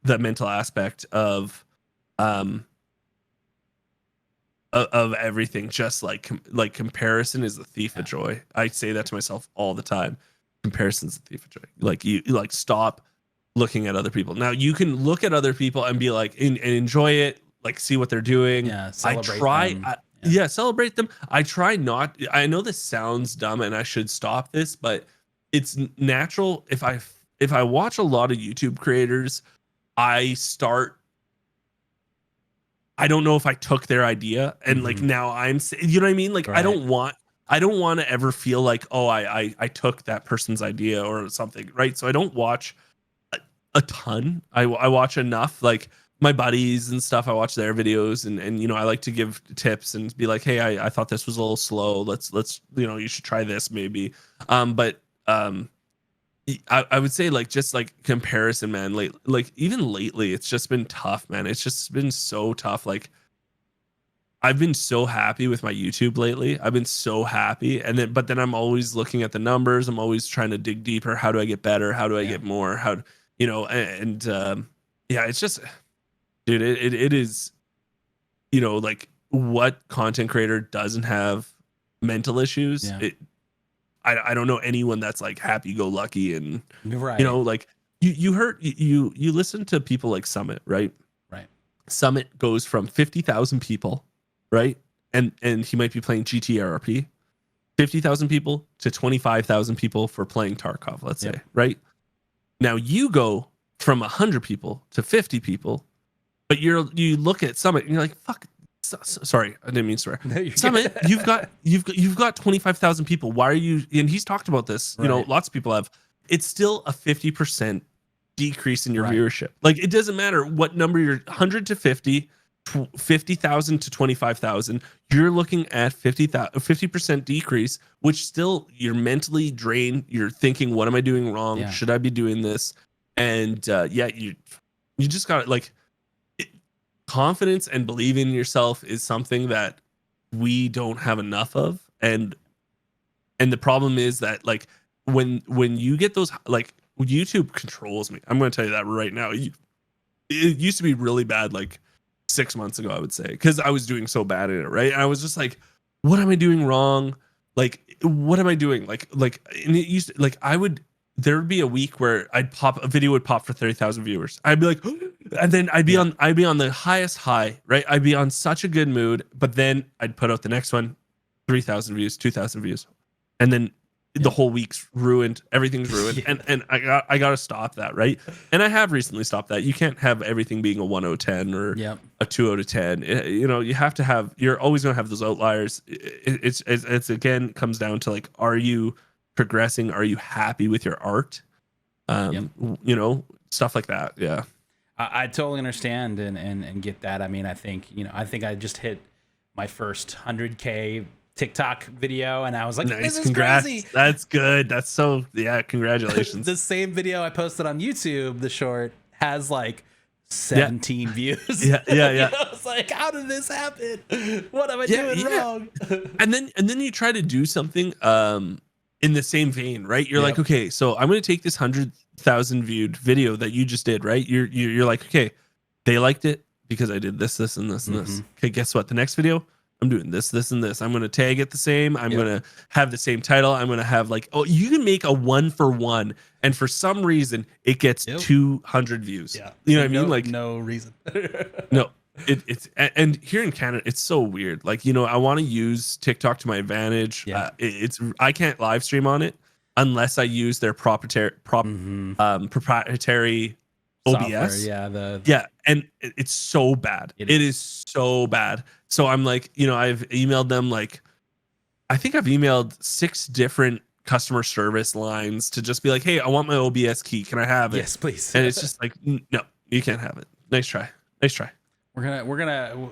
the mental aspect of everything. Just like comparison is the thief of joy. I say that to myself all the time. Comparison's the thief of joy. Like you stop looking at other people. Now you can look at other people and be like and enjoy it, like see what they're doing. Celebrate them. I try not. I know this sounds dumb and I should stop this, but it's natural. If I watch a lot of YouTube creators, I don't know if I took their idea and like now I'm, you know what I mean? Like, right. I don't want to ever feel like, oh, I took that person's idea or something. Right. So I don't watch a ton. I watch enough, like my buddies and stuff. I watch their videos and I like to give tips and be like, hey, I thought this was a little slow. Let's, you should try this maybe. I would say like just like comparison, man. Like even lately, it's just been tough, man. It's just been so tough. Like I've been so happy with my YouTube lately. I've been so happy, but then I'm always looking at the numbers. I'm always trying to dig deeper. How do I get better? How do I get more? It's just, dude. It is, like what content creator doesn't have mental issues? Yeah. I don't know anyone that's like happy go lucky and right. Like you listen to people like Summit, right? Right. Summit goes from 50,000 people, right? And he might be playing GTRP, 50,000 people to 25,000 people for playing Tarkov, let's say, right? Now you go from 100 people to 50 people, but you look at Summit and you're like, fuck. Sorry, I didn't mean to swear. No, Summit, you've got 25,000 people. Why are you? And he's talked about this. Right. Lots of people have. It's still a 50% decrease in your viewership. Like it doesn't matter what number you're 100 to 50, 50,000 to 25,000. You're looking at 50% decrease, which still you're mentally drained. You're thinking, what am I doing wrong? Yeah. Should I be doing this? And you just got like. Confidence and believing in yourself is something that we don't have enough of, and the problem is that like when you get those, like YouTube controls me. I'm going to tell you that right now. It used to be really bad like 6 months ago, I would say, because I was doing so bad at it, right? And I was just like, what am I doing wrong? Like, what am I doing? Like, and it used to, like there would be a week where a video would pop for 30,000 viewers. I'd be like, and then I'd be on the highest high, right? I'd be on such a good mood, but then I'd put out the next one, 3,000 views, 2,000 views, and then the whole week's ruined. Everything's ruined, and I got to stop that, right? And I have recently stopped that. You can't have everything being a 1 out of 10 or a 2 out of 10. You have to have. You're always gonna have those outliers. It's again comes down to like, are you progressing? Are you happy with your art? Stuff like that. Yeah. I totally understand and get that. I mean, I think, I think I just hit my first 100K TikTok video and I was like, Nice, this is congrats. crazy. That's good. That's so, yeah, congratulations. The same video I posted on YouTube, the short, has like 17 views. Yeah. I was like, how did this happen? What am I doing wrong? and then you try to do something in the same vein, right? You're like, okay, so I'm going to take this 100,000 viewed video that you just did, right? You're like, okay, they liked it because I did this, and this, and this. Okay, guess what? The next video, I'm doing this, and this. I'm going to tag it the same. I'm going to have the same title. I'm going to have like, oh, you can make a 1-for-1, and for some reason it gets 200 views. Yeah, you know what I mean? Like no reason. No. It's and here in Canada, it's so weird. Like, I want to use TikTok to my advantage. Yeah. I can't live stream on it unless I use their proprietary OBS. Software, and it's so bad. It is so bad. So I'm like, I've emailed them, like, I think I've emailed 6 different customer service lines to just be like, hey, I want my OBS key. Can I have it? Yes, please. And it's just like, no, you can't have it. Nice try. We're gonna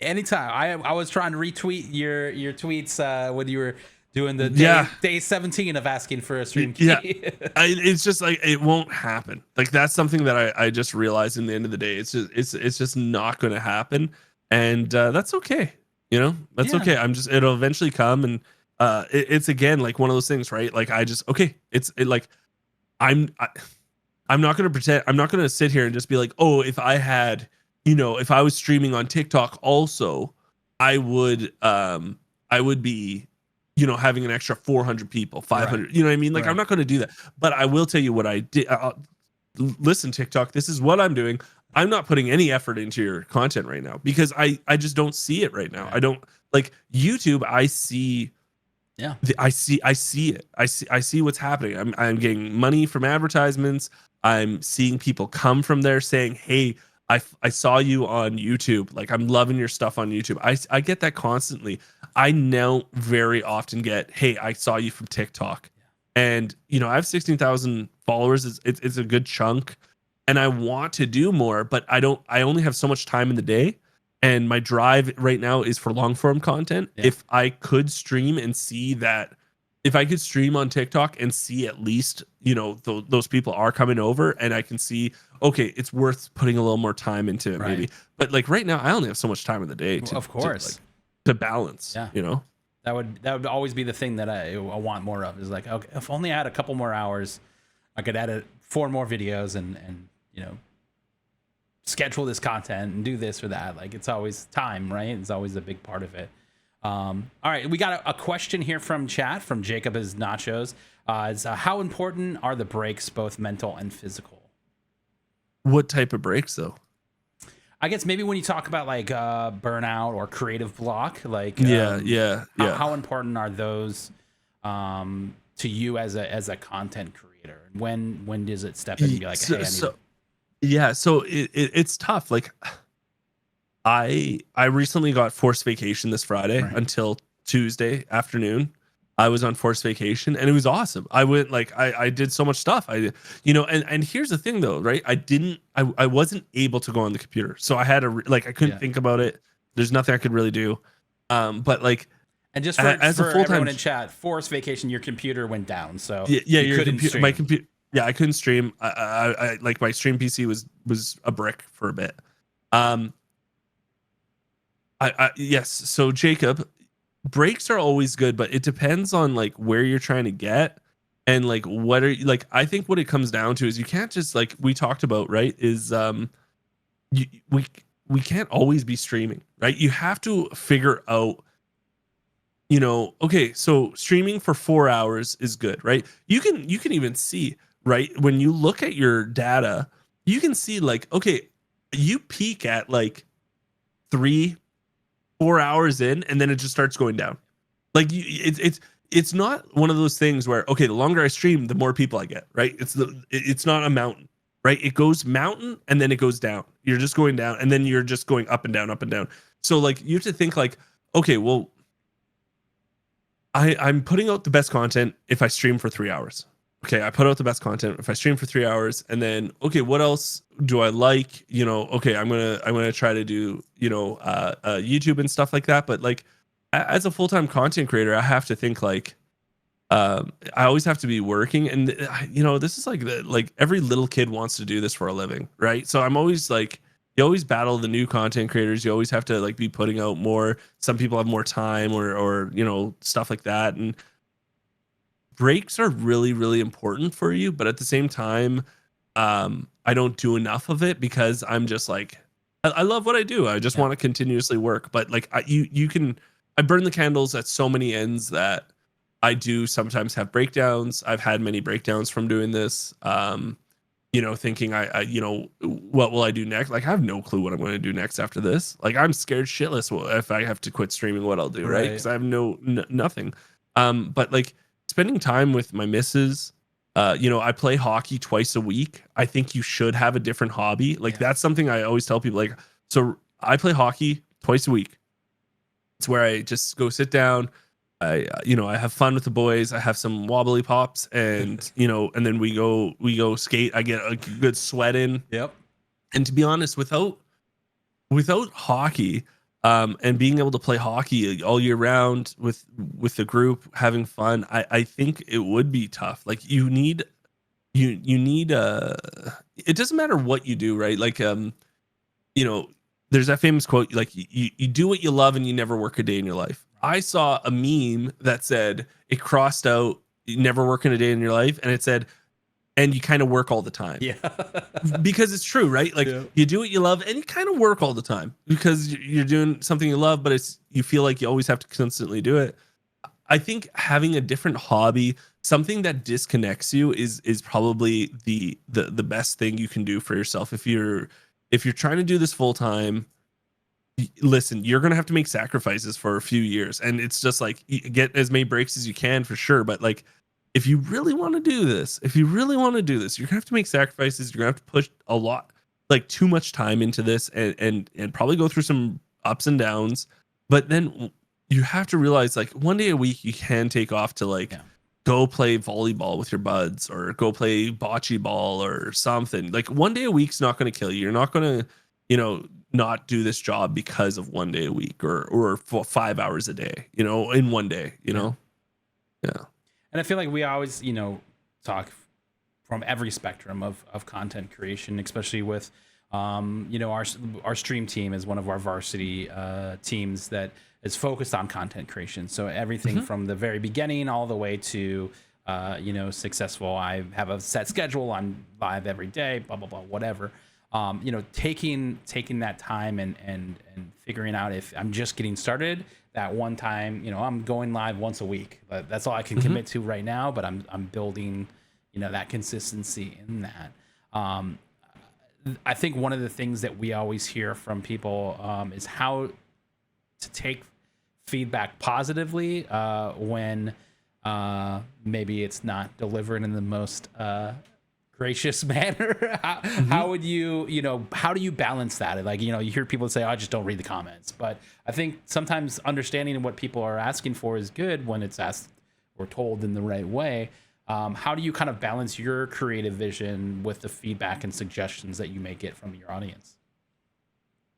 anytime. I was trying to retweet your tweets when you were doing the day 17 of asking for a stream key. It's just like, it won't happen. Like, that's something that I just realized in the end of the day. It's just not going to happen, and that's okay. That's okay. It'll eventually come, and it's again like one of those things, right? Like, I'm not going to pretend. I'm not going to sit here and just be like, oh, if I had, if I was streaming on TikTok also, I would be, having an extra 400 people, 500, right. You know what I mean? Like, I'm not going to do that, but I will tell you what I did. Listen, TikTok, this is what I'm doing. I'm not putting any effort into your content right now because I just don't see it right now. Right. I don't like YouTube. I see it. I see what's happening. I'm getting money from advertisements. I'm seeing people come from there saying, hey, I saw you on YouTube. Like, I'm loving your stuff on YouTube. I get that constantly. I now very often get, hey, I saw you from TikTok. And, I have 16,000 followers. It's a good chunk. And I want to do more, but I only have so much time in the day. And my drive right now is for long form content. Yeah. If I could stream and see that, if I could stream on TikTok and see at least, those people are coming over, and I can see, okay, it's worth putting a little more time into it, maybe. But like right now, I only have so much time in the day to balance. Yeah. That would always be the thing that I want more of, is like, okay, if only I had a couple more hours, I could add 4 more videos and schedule this content and do this or that. Like, it's always time, right? It's always a big part of it. All right, we got a question here from chat from Jacob is Nachos. How important are the breaks, both mental and physical? What type of breaks, though? I guess maybe when you talk about like burnout or creative block, like how important are those to you as a content creator? When does it step in and be like, hey, so it's tough. Like, I recently got forced vacation this Friday until Tuesday afternoon. I was on forced vacation and it was awesome. I went, like, I did so much stuff. And here's the thing though, right? I wasn't able to go on the computer. So I had to I couldn't think about it. There's nothing I could really do. But like, and just for everyone in chat, forced vacation, your computer went down. So your computer, my computer. Yeah, I couldn't stream. I like, my stream PC was a brick for a bit. Yes. So Jacob, breaks are always good, but it depends on like where you're trying to get, and like what are you, like, I think what it comes down to is you can't just, like we talked about, right, is we can't always be streaming, right? You have to figure out, okay, so streaming for 4 hours is good, right? You can even see, right, when you look at your data, you can see like, okay, you peak at like 3-4 hours in, and then it just starts going down. Like, it's not one of those things where, okay, the longer I stream, the more people I get, right? It's not a mountain, right? It goes mountain and then it goes down. You're just going down, and then you're just going up and down, up and down. So like, you have to think like, okay, well, I'm putting out the best content if I stream for 3 hours. okay, I put out the best content. If I stream for 3 hours, and then okay, what else do I like? Okay, I'm gonna try to do YouTube and stuff like that. But like as a full time content creator, I have to think like I always have to be working, and this is like every little kid wants to do this for a living, right? So I'm always like, you always battle the new content creators. You always have to like be putting out more. Some people have more time or stuff like that, and breaks are really, really important for you. But at the same time, I don't do enough of it because I'm just like, I love what I do. I just want to continuously work. But like I burn the candles at so many ends that I do sometimes have breakdowns. I've had many breakdowns from doing this. Thinking what will I do next? Like I have no clue what I'm going to do next after this. Like I'm scared shitless if I have to quit streaming, what I'll do, right? Because I have nothing. But like spending time with my missus, I play hockey twice a week. I think you should have a different hobby. Like that's something I always tell people. Like, so I play hockey twice a week. It's where I just go sit down. I have fun with the boys. I have some wobbly pops, and and then we go skate. I get a good sweat in. Yep. And to be honest, without hockey, and being able to play hockey all year round with the group, having fun, I think it would be tough. Like you need it doesn't matter what you do, right? Like there's that famous quote, like you do what you love and you never work a day in your life. I saw a meme that said, it crossed out, you never work in a day in your life, and it said, and you kind of work all the time. Yeah. Because it's true, right? Like you do what you love and you kind of work all the time because you're doing something you love, but you feel like you always have to constantly do it. I think having a different hobby, something that disconnects you is probably the best thing you can do for yourself. If you're trying to do this full time, listen, you're going to have to make sacrifices for a few years, and it's just like, you get as many breaks as you can for sure. But like, if you really want to do this, you're going to have to make sacrifices. You're going to have to push a lot, like too much time into this, and probably go through some ups and downs. But then you have to realize, like, one day a week you can take off to like go play volleyball with your buds, or go play bocce ball or something. Like one day a week's not going to kill you. You're not going to, not do this job because of one day a week or for 5 hours a day, in one day, Yeah. And I feel like we always, talk from every spectrum of content creation, especially with, our stream team is one of our varsity teams that is focused on content creation. So everything from the very beginning all the way to, successful. I have a set schedule. I'm live every day, blah, blah, blah, whatever. Taking that time and figuring out, if I'm just getting started, that one time, I'm going live once a week. That's all I can commit to right now, but I'm building, that consistency in that. I think one of the things that we always hear from people is how to take feedback positively when maybe it's not delivered in the most gracious manner. How would you, how do you balance that? Like, you hear people say, oh, I just don't read the comments. But I think sometimes understanding what people are asking for is good when it's asked or told in the right way. How do you kind of balance your creative vision with the feedback and suggestions that you may get from your audience?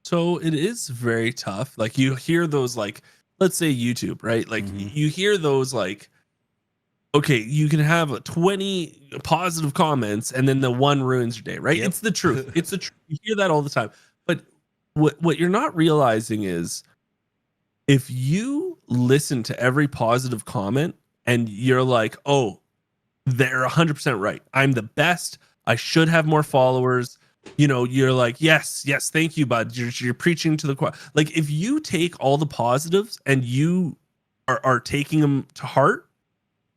So it is very tough. Like you hear those, like, let's say YouTube, right? Like you hear those, like, okay, you can have 20 positive comments and then the one ruins your day, right? Yep. It's the truth. It's the truth. You hear that all the time. But what you're not realizing is, if you listen to every positive comment and you're like, oh, they're 100% right, I'm the best, I should have more followers, you're like, yes, thank you, bud. You're preaching to the choir. Like, if you take all the positives and you are taking them to heart,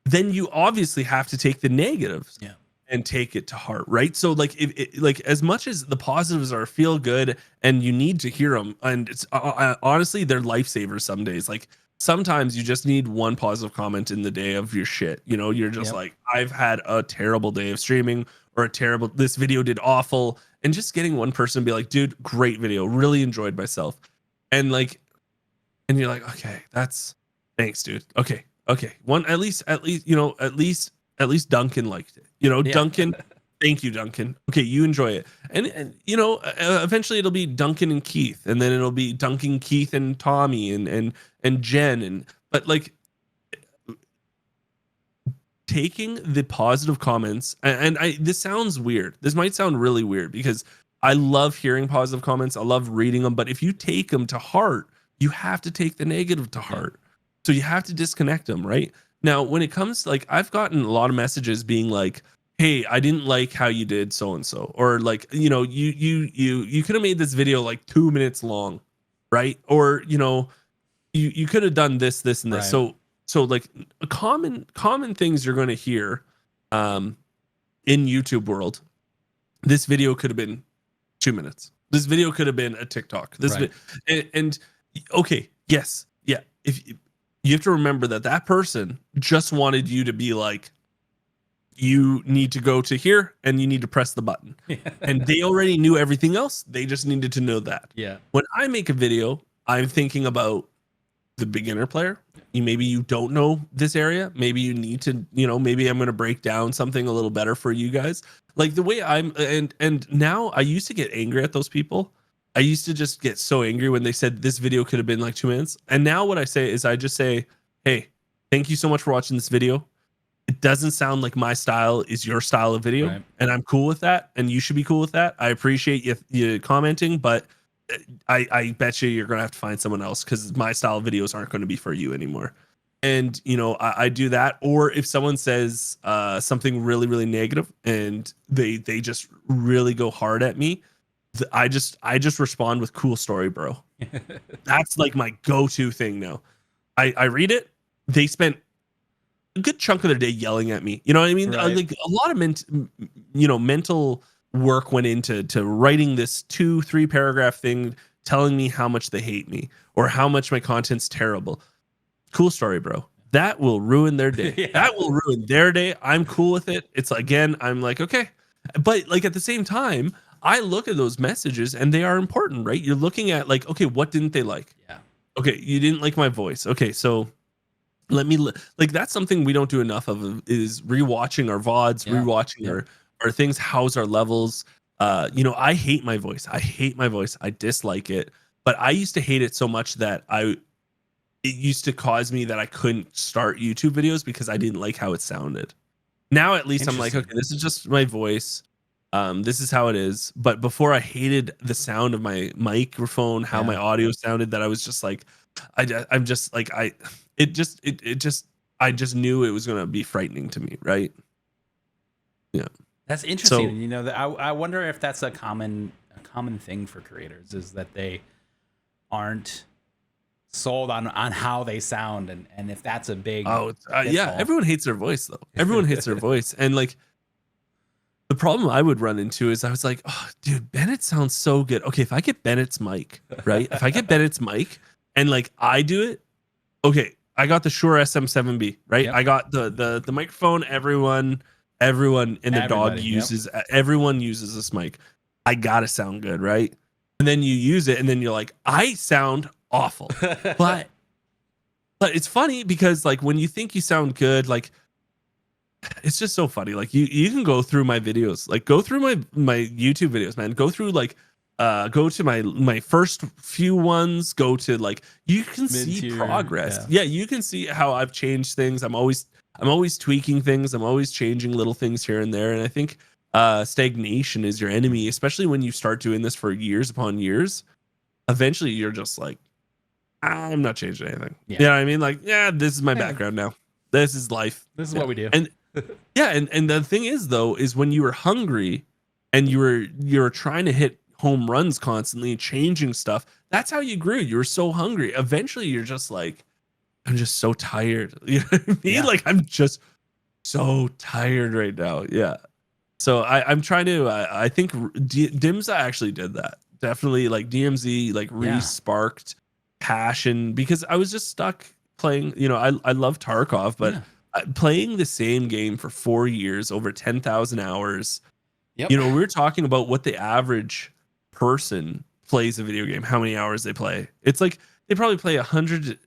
then you obviously have to take the negatives and take it to heart, right? So like, if as much as the positives are feel good and you need to hear them, and it's honestly, they're lifesavers some days. Like sometimes you just need one positive comment in the day of your shit. You're just like, I've had a terrible day of streaming, or this video did awful, and just getting one person to be like, dude, great video, really enjoyed myself, and you're like, okay, thanks, dude. Okay. One, at least at least Duncan liked it. Duncan, thank you, Duncan. Okay, you enjoy it. And eventually it'll be Duncan and Keith, and then it'll be Duncan, Keith, and Tommy and Jen. But like taking the positive comments, and this sounds weird. This might sound really weird because I love hearing positive comments. I love reading them. But if you take them to heart, you have to take the negative to heart. So you have to disconnect them, right? Now, when it comes, like, I've gotten a lot of messages being like, hey, I didn't like how you did so and so, or like, you could have made this video like 2 minutes long, right? Or you could have done this, and this. Right. So like common things you're going to hear in YouTube world. This video could have been 2 minutes. This video could have been a TikTok. And okay, yes, yeah. If you have to remember that person just wanted you to be like, you need to go to here and you need to press the button. And they already knew everything else. They just needed to know that. Yeah. When I make a video, I'm thinking about the beginner player. Maybe you don't know this area. Maybe you need to, maybe I'm going to break down something a little better for you guys. Like the way and now I used to get angry at those people. I used to just get so angry when they said this video could have been like 2 minutes. And now what I say is I just say, hey, thank you so much for watching this video. It doesn't sound like my style is your style of video. Right. And I'm cool with that. And you should be cool with that. I appreciate you commenting, but I bet you're going to have to find someone else because my style of videos aren't going to be for you anymore. And, I do that. Or if someone says something really, really negative and they just really go hard at me, I just respond with cool story, bro. That's like my go-to thing now. I read it. They spent a good chunk of their day yelling at me. You know what I mean? Right. Like a lot of mental work went into writing this 2-3 paragraph thing telling me how much they hate me or how much my content's terrible. Cool story, bro. That will ruin their day. Yeah. That will ruin their day. I'm cool with it. It's again, I'm like, okay. But like at the same time, I look at those messages and they are important, right? You're looking at like, okay, what didn't they like? Yeah. Okay, you didn't like my voice. Okay, so let me like that's something we don't do enough of is rewatching our VODs, rewatching our things. How's our levels? I hate my voice. I dislike it. But I used to hate it so much that it used to cause me that I couldn't start YouTube videos because I didn't like how it sounded. Now at least I'm like, okay, this is just my voice. This is how it is. But before I hated the sound of my microphone, how my audio sounded, that I was just like, I just knew it was going to be frightening to me. Right. Yeah. That's interesting. So, I wonder if that's a common thing for creators is that they aren't sold on how they sound. And if that's a big, everyone hates their voice though. Everyone hates their voice. And like, the problem I would run into is I was like, oh, dude, Bennett sounds so good. Okay, if I get Bennett's mic, right? If I get Bennett's mic and like I do it, okay, I got the Shure SM7B, right? Yep. I got the microphone. Everyone and their dog uses. Yep. Everyone uses this mic. I gotta sound good, right? And then you use it, and then you're like, I sound awful. but it's funny because like when you think you sound good, like. It's just so funny. Like you can go through my videos, like go through my YouTube videos, man. Go through like go to my first few ones, go to like you can see progress. Yeah, you can see how I've changed things. I'm always tweaking things. I'm always changing little things here and there. And I think stagnation is your enemy, especially when you start doing this for years upon years. Eventually you're just like, I'm not changing anything. Yeah. You know what I mean? Like, yeah, this is my background now. This is life. This is what we do. And and the thing is though, is when you were hungry and you were trying to hit home runs constantly, changing stuff, that's how you grew. You were so hungry. Eventually you're just like, I'm just so tired. You know what I mean? Yeah. Like I'm just so tired right now. Yeah. So I'm trying to, I think DMZ actually did that. Definitely like DMZ like re-sparked passion because I was just stuck playing, I love Tarkov, but playing the same game for 4 years, over 10,000 hours. Yep. We're talking about what the average person plays a video game, how many hours they play. It's like they probably play 100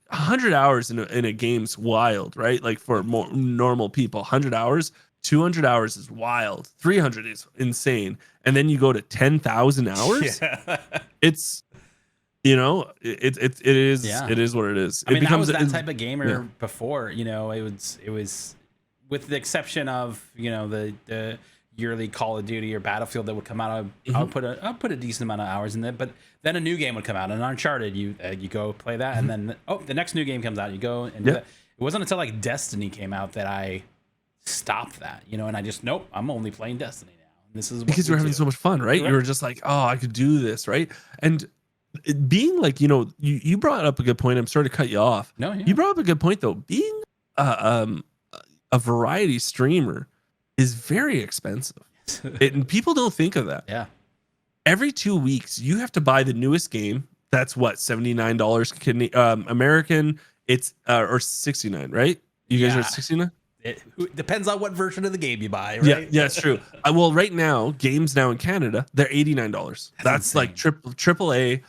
hours in a game's wild, right? Like for more normal people, 100 hours, 200 hours is wild, 300 is insane, and then you go to 10,000 hours. Yeah. It's it is Yeah. it is what it is. I mean, it becomes I was that type of gamer yeah. before. It was with the exception of the yearly Call of Duty or Battlefield that would come out. I would put a decent amount of hours in it, but then a new game would come out, and Uncharted, you go play that, and then the next new game comes out, you go and do that. It wasn't until like Destiny came out that I stopped that, and I just I'm only playing Destiny now. This is because you're having so much fun, right? You were just like, oh, I could do this, right? And it being like, you brought up a good point. I'm sorry to cut you off. No, yeah. You brought up a good point though. Being a variety streamer is very expensive, and people don't think of that. Yeah. Every 2 weeks, you have to buy the newest game. That's what, $79 American. It's or 69, right? You guys are 69. It depends on what version of the game you buy, right? Yeah, it's true. Well, right now, games now in Canada, they're $89. That's like triple A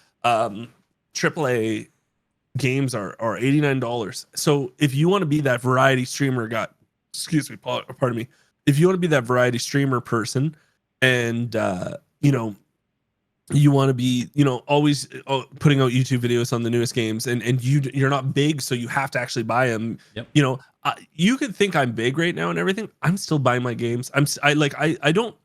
games are $89. So if you want to be that variety streamer pardon me. If you want to be that variety streamer person, and you want to be always putting out YouTube videos on the newest games, and you're not big, so you have to actually buy them. Yep. You could think I'm big right now and everything. I'm still buying my games. I don't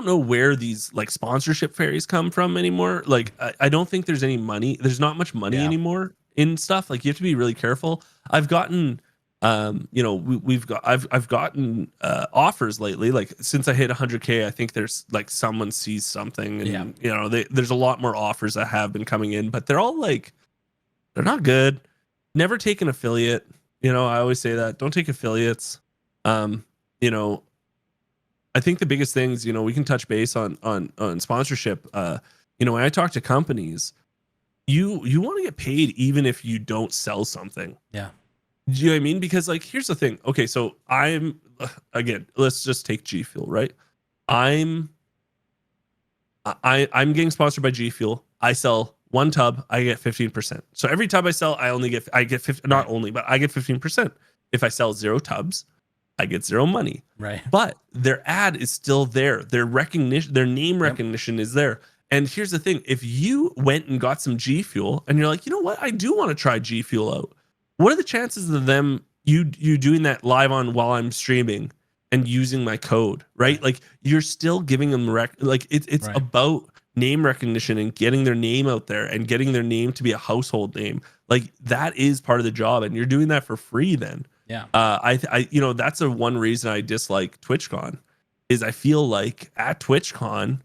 know where these like sponsorship fairies come from anymore. Like I don't think there's any money. There's not much money anymore in stuff. Like you have to be really careful. I've gotten I've gotten offers lately. Like since I hit 100K, I think there's like someone sees something, and there's a lot more offers that have been coming in, but they're all like, they're not good. Never take an affiliate. I always say that, don't take affiliates. I think the biggest things, we can touch base on sponsorship. When I talk to companies, you want to get paid even if you don't sell something. Yeah. Do you know what I mean? Because like, here's the thing. Okay, so again, let's just take G Fuel, right? I'm getting sponsored by G Fuel. I sell one tub, I get 15%. So every tub I sell, I get 50, not only, but I get 15%. If I sell 0 tubs, I get 0 money. Right. But their ad is still there. Their recognition, their name recognition is there. And here's the thing. If you went and got some G Fuel and you're like, you know what? I do want to try G Fuel out. What are the chances of you doing that live on while I'm streaming and using my code, right? Like you're still giving them it's right. about name recognition and getting their name out there and getting their name to be a household name. Like that is part of the job, and you're doing that for free then. Yeah. I that's one reason I dislike TwitchCon is I feel like at TwitchCon,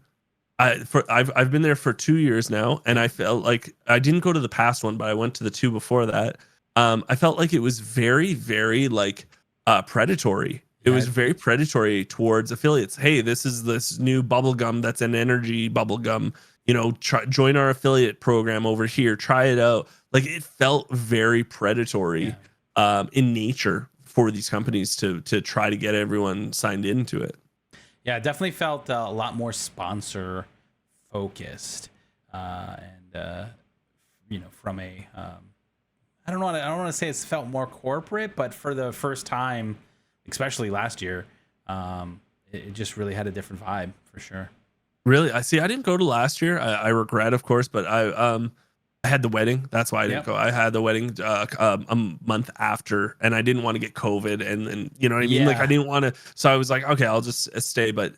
I've been there for 2 years now, and I felt like I didn't go to the past one, but I went to the 2 before that. I felt like it was very, very like predatory. It was very predatory towards affiliates. Hey, this is this new bubblegum that's an energy bubblegum. Join our affiliate program over here. Try it out. Like it felt very predatory in nature for these companies to try to get everyone signed into it. Yeah, it definitely felt a lot more sponsor focused, and from a I don't want to say it's felt more corporate, but for the first time, especially last year, it just really had a different vibe for sure. Really, I didn't go to last year. I regret, of course, but I had the wedding. That's why I didn't go. I had the wedding a month after, and I didn't want to get COVID, and you know what I mean. Like I didn't want to, so I was like, okay, I'll just stay. But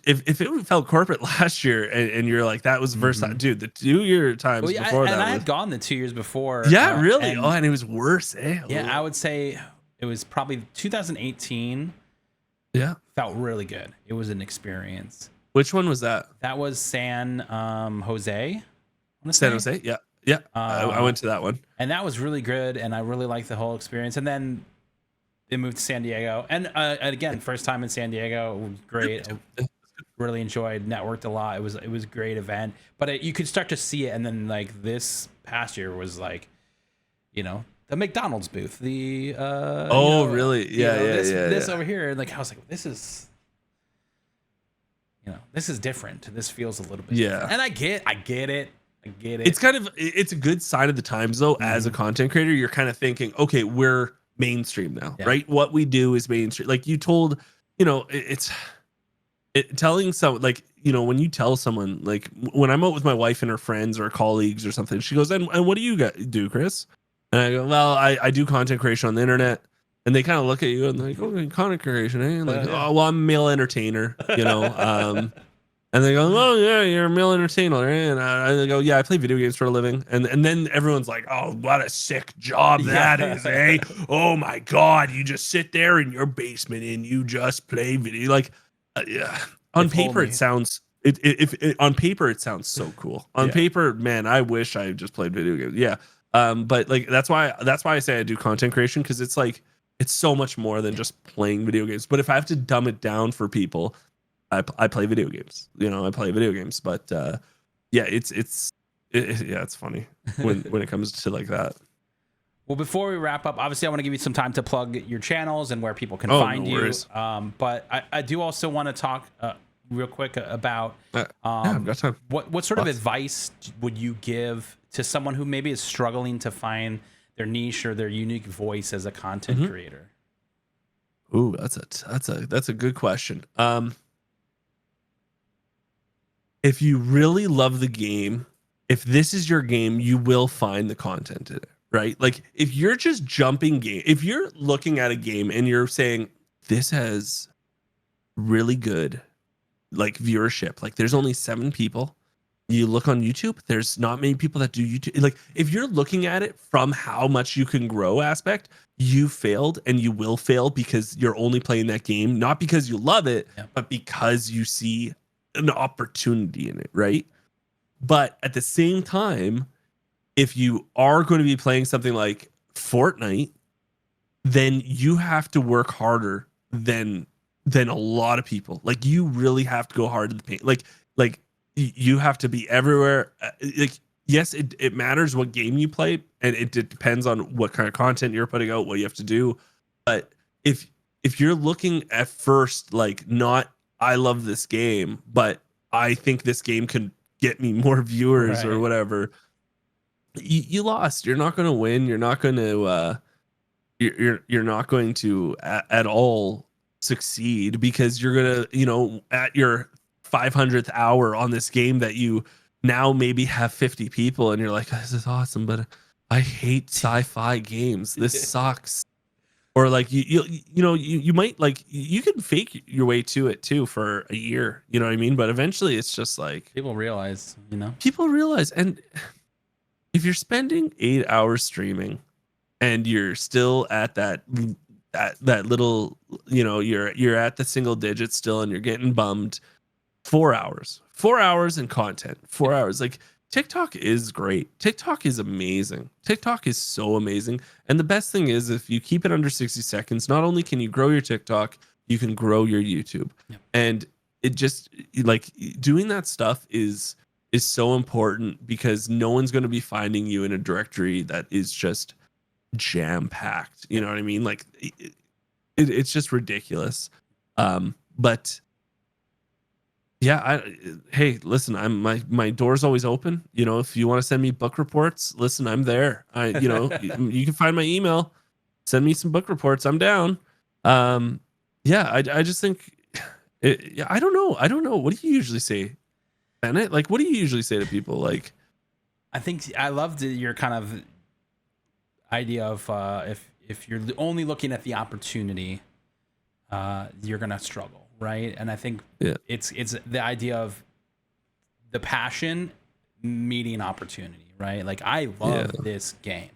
if it felt corporate last year, and you're like, that was the first time, dude. The 2-year times before that, and I had gone the 2 years before. Yeah, really. And it was worse. Yeah, I would say it was probably 2018. Yeah, felt really good. It was an experience. Which one was that? That was San Jose. San Jose, yeah. I went to that one, and that was really good, and I really liked the whole experience. And then they moved to San Diego, and again, first time in San Diego, it was great. I really enjoyed, networked a lot. It was a great event, but you could start to see it. And then like this past year was like, the McDonald's booth, the really? Yeah, this over here, and like I was like, this is different. This feels a little bit different. And I get it. I get it. It's a good sign of the times though. As a content creator, you're kind of thinking, okay, we're mainstream now, right? What we do is mainstream. Like you told, telling someone, like, when you tell someone, like when I'm out with my wife and her friends or colleagues or something, she goes, and what do you do, Chris? And I go, well, I do content creation on the internet. And they kind of look at you and they're like, oh, content creation, eh? And like, oh, well, I'm a male entertainer, and they go, oh yeah, you're a male entertainer, eh? And I go, yeah, I play video games for a living. And then everyone's like, oh, what a sick job that is, eh? Oh my God, you just sit there in your basement and you just play video. Like, yeah. On paper, it sounds on paper it sounds so cool. On paper, man, I wish I just played video games. Yeah. But like that's why I say I do content creation, because it's like it's so much more than just playing video games. But if I have to dumb it down for people, I play video games. I play video games. But it's funny when it comes to like that. Well, before we wrap up, obviously I want to give you some time to plug your channels and where people can find you. But I do also want to talk real quick about I've got time. What sort of advice would you give to someone who maybe is struggling to find their niche or their unique voice as a content creator? Ooh, that's a good question. If you really love the game, if this is your game, you will find the content in it, right? Like if you're just jumping game, if you're looking at a game and you're saying this has really good like viewership, like there's only 7 people. You look on YouTube, there's not many people that do YouTube. Like if you're looking at it from how much you can grow aspect, you failed and you will fail because you're only playing that game, not because you love it, but because you see an opportunity in it, right? But at the same time, if you are going to be playing something like Fortnite, then you have to work harder than a lot of people. Like you really have to go hard in the paint. Like you have to be everywhere. Like yes, it matters what game you play, and it depends on what kind of content you're putting out, what you have to do. But if you're looking at first, like not I love this game, but I think this game can get me more viewers or whatever, you lost. You're not going to win. You're not going to you're not going to at all succeed, because you're gonna at your 500th hour on this game that you now maybe have 50 people and you're like, this is awesome, but I hate sci-fi games, this sucks. Or like you might like you can fake your way to it too for a year, you know what I mean? But eventually it's just like people realize. And if you're spending 8 hours streaming and you're still at that little, you're at the single digits still and you're getting bummed, 4 hours in content, 4 hours. Like TikTok is great. TikTok is amazing. TikTok is so amazing. And the best thing is if you keep it under 60 seconds, not only can you grow your TikTok, you can grow your YouTube. Yep. And it just like doing that stuff is so important, because no one's going to be finding you in a directory that is just jam packed. You know what I mean? Like it's just ridiculous. But yeah, hey, listen, my door's always open. If you want to send me book reports, listen, I'm there. You can find my email, send me some book reports. I'm down. I just think I don't know. What do you usually say, Bennett? Like, what do you usually say to people? Like, I think I loved your kind of idea of if you're only looking at the opportunity, you're gonna struggle, right? And I think it's the idea of the passion meeting opportunity, right? Like I love this game.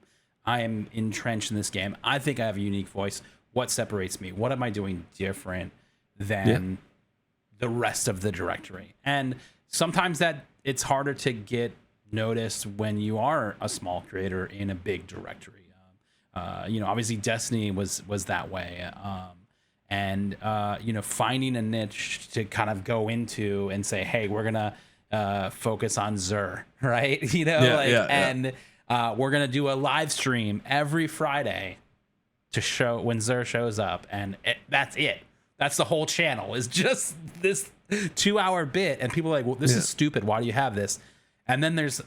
I am entrenched in this game. I think I have a unique voice. What separates me? What am I doing different than the rest of the directory? And sometimes that it's harder to get noticed when you are a small creator in a big directory. Obviously Destiny was that way. Finding a niche to kind of go into and say, hey, we're going to focus on Xur, right? We're going to do a live stream every Friday to show when Xur shows up. And that's it. That's the whole channel, is just this 2-hour bit. And people are like, well, this is stupid. Why do you have this? And then there's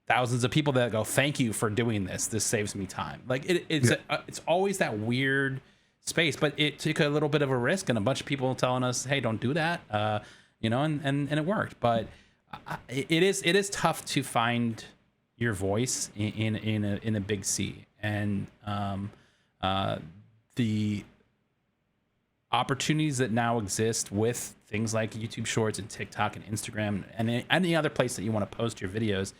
thousands of people that go, thank you for doing this. This saves me time. Like it's always that weird space, but it took a little bit of a risk and a bunch of people telling us, hey, don't do that. And it worked. But it is tough to find your voice in a big C. And the opportunities that now exist with things like YouTube Shorts and TikTok and Instagram and any other place that you want to post your videos,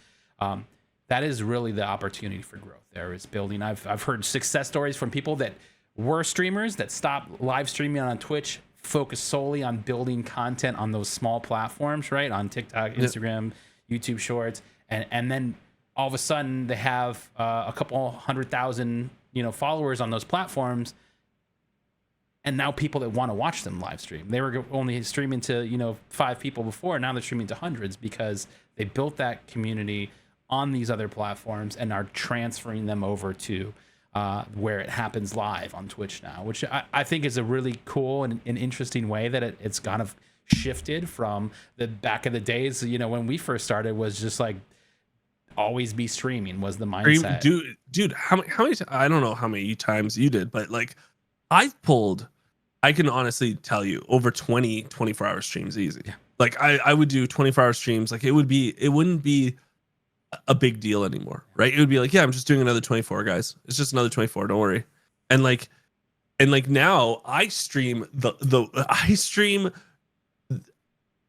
that is really the opportunity for growth. There is building. I've heard success stories from people that were streamers that stopped live streaming on Twitch, focused solely on building content on those small platforms, right? On TikTok, Instagram, YouTube Shorts, and then all of a sudden they have a couple 100,000 followers on those platforms. And now people that want to watch them live stream, they were only streaming to 5 people before. Now they're streaming to hundreds because they built that community on these other platforms and are transferring them over to where it happens live on Twitch now, which I think is a really cool and an interesting way that it's kind of shifted from the back of the days. When we first started, was just like always be streaming was the mindset. Dude, how many? I don't know how many times you did, but like I've pulled. I can honestly tell you over 24-hour streams easy. Yeah. Like I would do 24-hour streams. Like it wouldn't be a big deal anymore, right? It would be like, yeah, I'm just doing another 24, guys. It's just another 24. Don't worry. And like now I stream I stream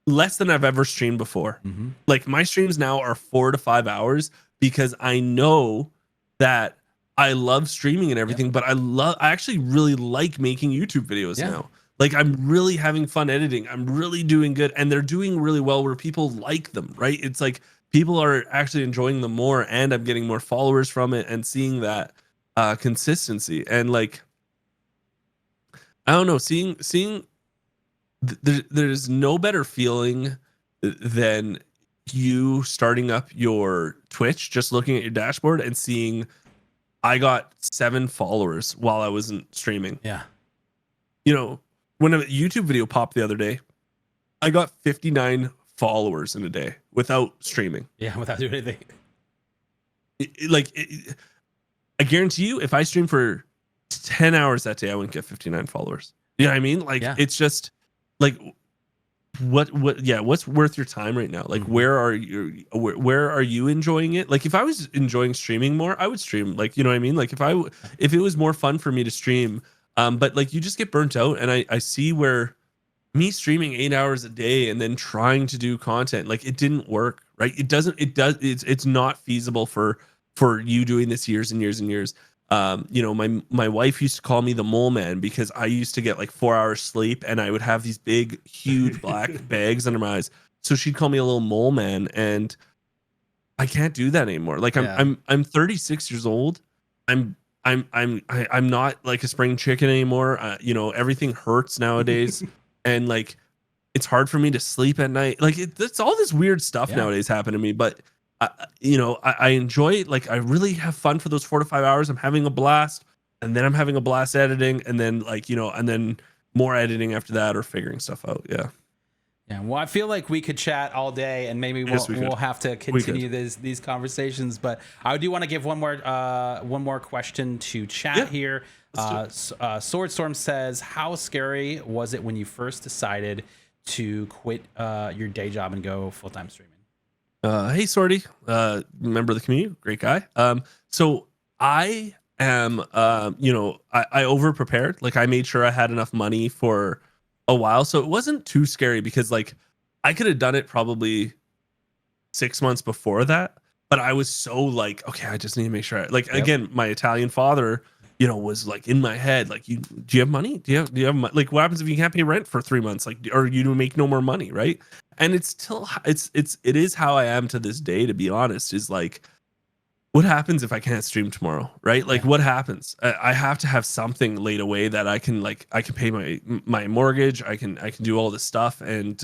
less than I've ever streamed before. Mm-hmm. Like my streams now are 4 to 5 hours because I know that I love streaming and everything, but I actually really like making YouTube videos now. Like I'm really having fun editing. I'm really doing good, and they're doing really well where people like them, right? It's like people are actually enjoying them more, and I'm getting more followers from it and seeing that consistency. And like, I don't know, there's no better feeling than you starting up your Twitch, just looking at your dashboard and seeing I got 7 followers while I wasn't streaming. Yeah. When a YouTube video popped the other day, I got 59 followers in a day without streaming. Yeah, without doing anything. I guarantee you, if I streamed for 10 hours that day, I wouldn't get 59 followers. You know what I mean? Like, It's just like, what's worth your time right now? Like, where are you enjoying it? Like, if I was enjoying streaming more, I would stream. Like, you know what I mean? Like, if it was more fun for me to stream, but like you just get burnt out, and I see where me streaming 8 hours a day and then trying to do content, like it didn't work, right? It's not feasible for you doing this years and years and years. My wife used to call me the mole man because I used to get like 4 hours sleep and I would have these big, huge black bags under my eyes. So she'd call me a little mole man, and I can't do that anymore. Like I'm 36 years old. I'm not like a spring chicken anymore. Everything hurts nowadays, and like it's hard for me to sleep at night. Like it's all this weird stuff nowadays happen to me, but. I enjoy it. Like I really have fun for those 4 to 5 hours. I'm having a blast, and then I'm having a blast editing, and then and then more editing after that, or figuring stuff out. Yeah. Well, I feel like we could chat all day, and maybe we'll have to continue these conversations. But I do want to give one more question to chat here. Swordstorm says, "How scary was it when you first decided to quit your day job and go full-time streaming?" Hey, Sorty, member of the community, great guy. So I am, I over prepared. Like I made sure I had enough money for a while, so it wasn't too scary because like I could have done it probably 6 months before that. But I was so like, okay, I just need to make sure. Again, my Italian father, was like in my head, like, do you have money? Do you have money? Like, what happens if you can't pay rent for 3 months? Like, or you make no more money, right? And it is how I am to this day, to be honest, is like, what happens if I can't stream tomorrow, right? Like, what happens? I have to have something laid away that I can pay my mortgage. I can do all this stuff, and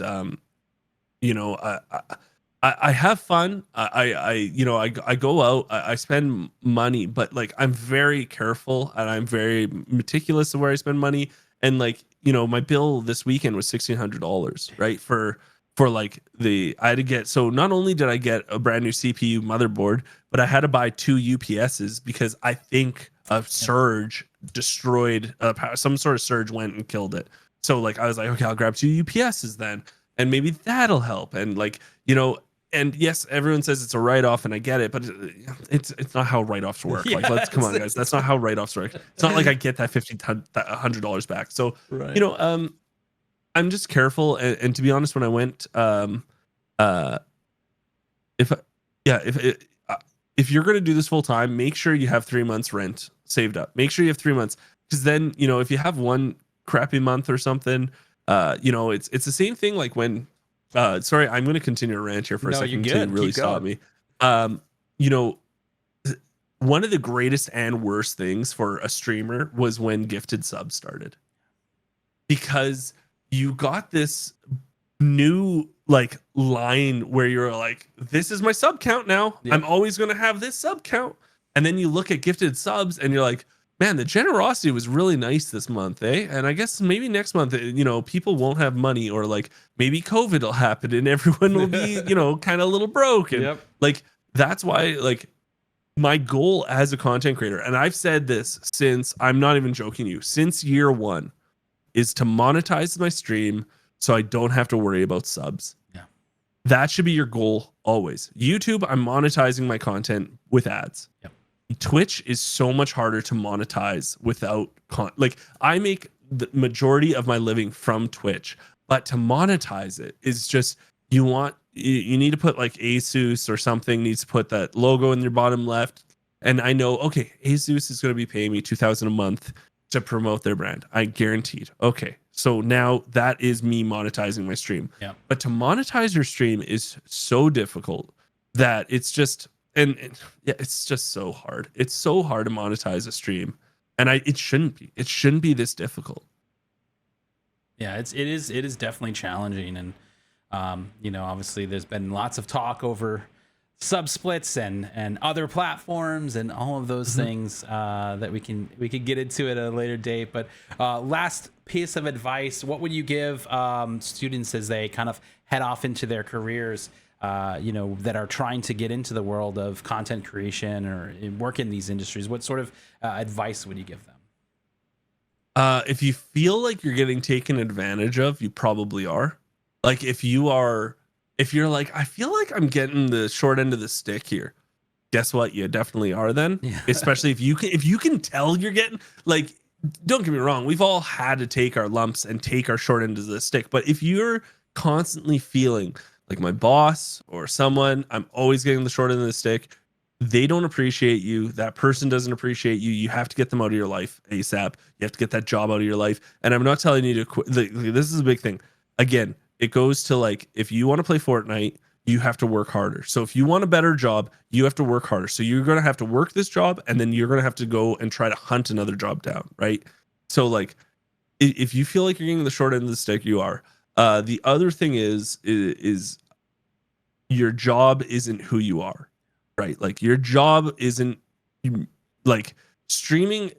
I have fun. I go out. I spend money, but like I'm very careful and I'm very meticulous of where I spend money. And like my bill this weekend was $1,600, right? For for like I had to get, so not only did I get a brand new CPU motherboard, but I had to buy 2 UPSs because I think a surge destroyed some sort of surge went and killed it. So like I was like, okay, I'll grab 2 UPSs then, and maybe that'll help. And like, you know, and yes, everyone says it's a write-off, and I get it, but it's not how write-offs work. Yeah, like, come on, guys, that's not how write-offs work. It's not like I get that $100 back. So right. you know, I'm just careful, and to be honest, when I went, if you're going to do this full time, make sure you have 3 months rent saved up. Make sure you have 3 months, because then, you know, if you have one crappy month or something, you know, it's the same thing. Like when, sorry, I'm going to continue to rant here for a second to really stop me. You know, one of the greatest and worst things for a streamer was when gifted subs started, because you got this new like line where you're like, this is my sub count now. Yep. I'm always going to have this sub count. And then you look at gifted subs and you're like, man, the generosity was really nice this month, eh? And I guess maybe next month, you know, people won't have money, or like maybe COVID will happen and everyone will be, you know, kind of a little broken. Yep. Like that's why, like, my goal as a content creator, and I've said this since, I'm not even joking you, since year 1, is to monetize my stream so I don't have to worry about subs. Yeah. That should be your goal always. YouTube, I'm monetizing my content with ads. Yeah. Twitch is so much harder to monetize without like I make the majority of my living from Twitch, but to monetize it is just, you need to put like Asus or something needs to put that logo in your bottom left. And I know, okay, Asus is going to be paying me $2,000 a month to promote their brand. I guaranteed. Okay. So now that is me monetizing my stream. Yeah. But to monetize your stream is so difficult that it's just, and yeah, it's just so hard. It's so hard to monetize a stream. And it shouldn't be. It shouldn't be this difficult. Yeah, it is definitely challenging. And you know, obviously there's been lots of talk over sub splits and other platforms and all of those things that we could get into at a later date. But last piece of advice, what would you give students as they kind of head off into their careers, you know, that are trying to get into the world of content creation or work in these industries? What sort of advice would you give them? If you feel like you're getting taken advantage of, you probably are. Like if you're like, I feel like I'm getting the short end of the stick here, guess what? You definitely are then. Yeah. Especially if you can tell you're getting, like, don't get me wrong, we've all had to take our lumps and take our short end of the stick. But if you're constantly feeling like my boss or someone, I'm always getting the short end of the stick, they don't appreciate you. That person doesn't appreciate you. You have to get them out of your life ASAP. You have to get that job out of your life. And I'm not telling you to quit. This is a big thing. Again, it goes to like, if you want to play Fortnite, you have to work harder. So if you want a better job, you have to work harder. So you're going to have to work this job, and then you're going to have to go and try to hunt another job down, right? So like, if you feel like you're getting the short end of the stick, you are. The other thing is your job isn't who you are, right? Like your job isn't, like, streaming,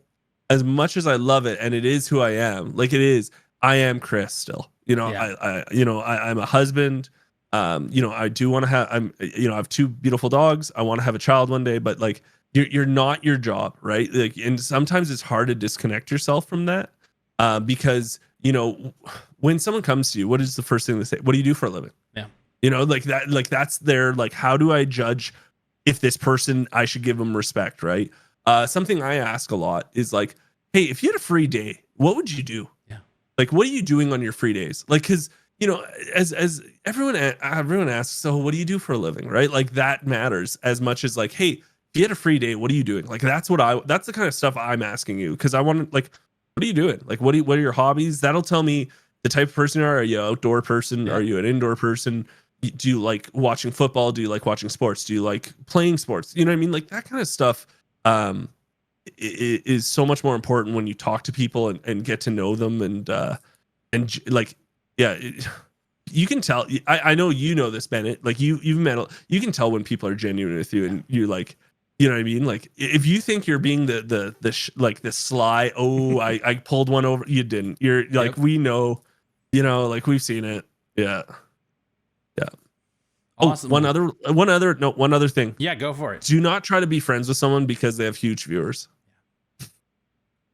as much as I love it and it is who I am, like it is, I am Chris still. You know, yeah. I'm a husband. You know, I do want to have, I have 2 beautiful dogs. I want to have a child one day, but like, you're not your job, right? Like, and sometimes it's hard to disconnect yourself from that, because, you know, when someone comes to you, what is the first thing they say? What do you do for a living? Yeah. You know, like that, like that's their, like, how do I judge if this person, I should give them respect, right? Something I ask a lot is like, hey, if you had a free day, what would you do? Like, what are you doing on your free days? Like, because, you know, as everyone asks, so what do you do for a living, right? Like that matters as much as like, hey, if you had a free day, what are you doing? Like, that's the kind of stuff I'm asking you, because I want to, like, what are you doing? Like, what are your hobbies? That'll tell me the type of person you are. Are you an outdoor person? Yeah. Are you an indoor person? Do you like watching football? Do you like watching sports? Do you like playing sports? You know what I mean? Like that kind of stuff. Is so much more important when you talk to people and get to know them, and like, yeah, you can tell. I know you know this, Bennett. Like you've met, you can tell when people are genuine with you, and you like, you know what I mean? Like if you think you're being like the sly, oh, I pulled one over, you didn't. You're like, we know, you know, like we've seen it. Yeah. Awesome. One other thing. Yeah, go for it. Do not try to be friends with someone because they have huge viewers.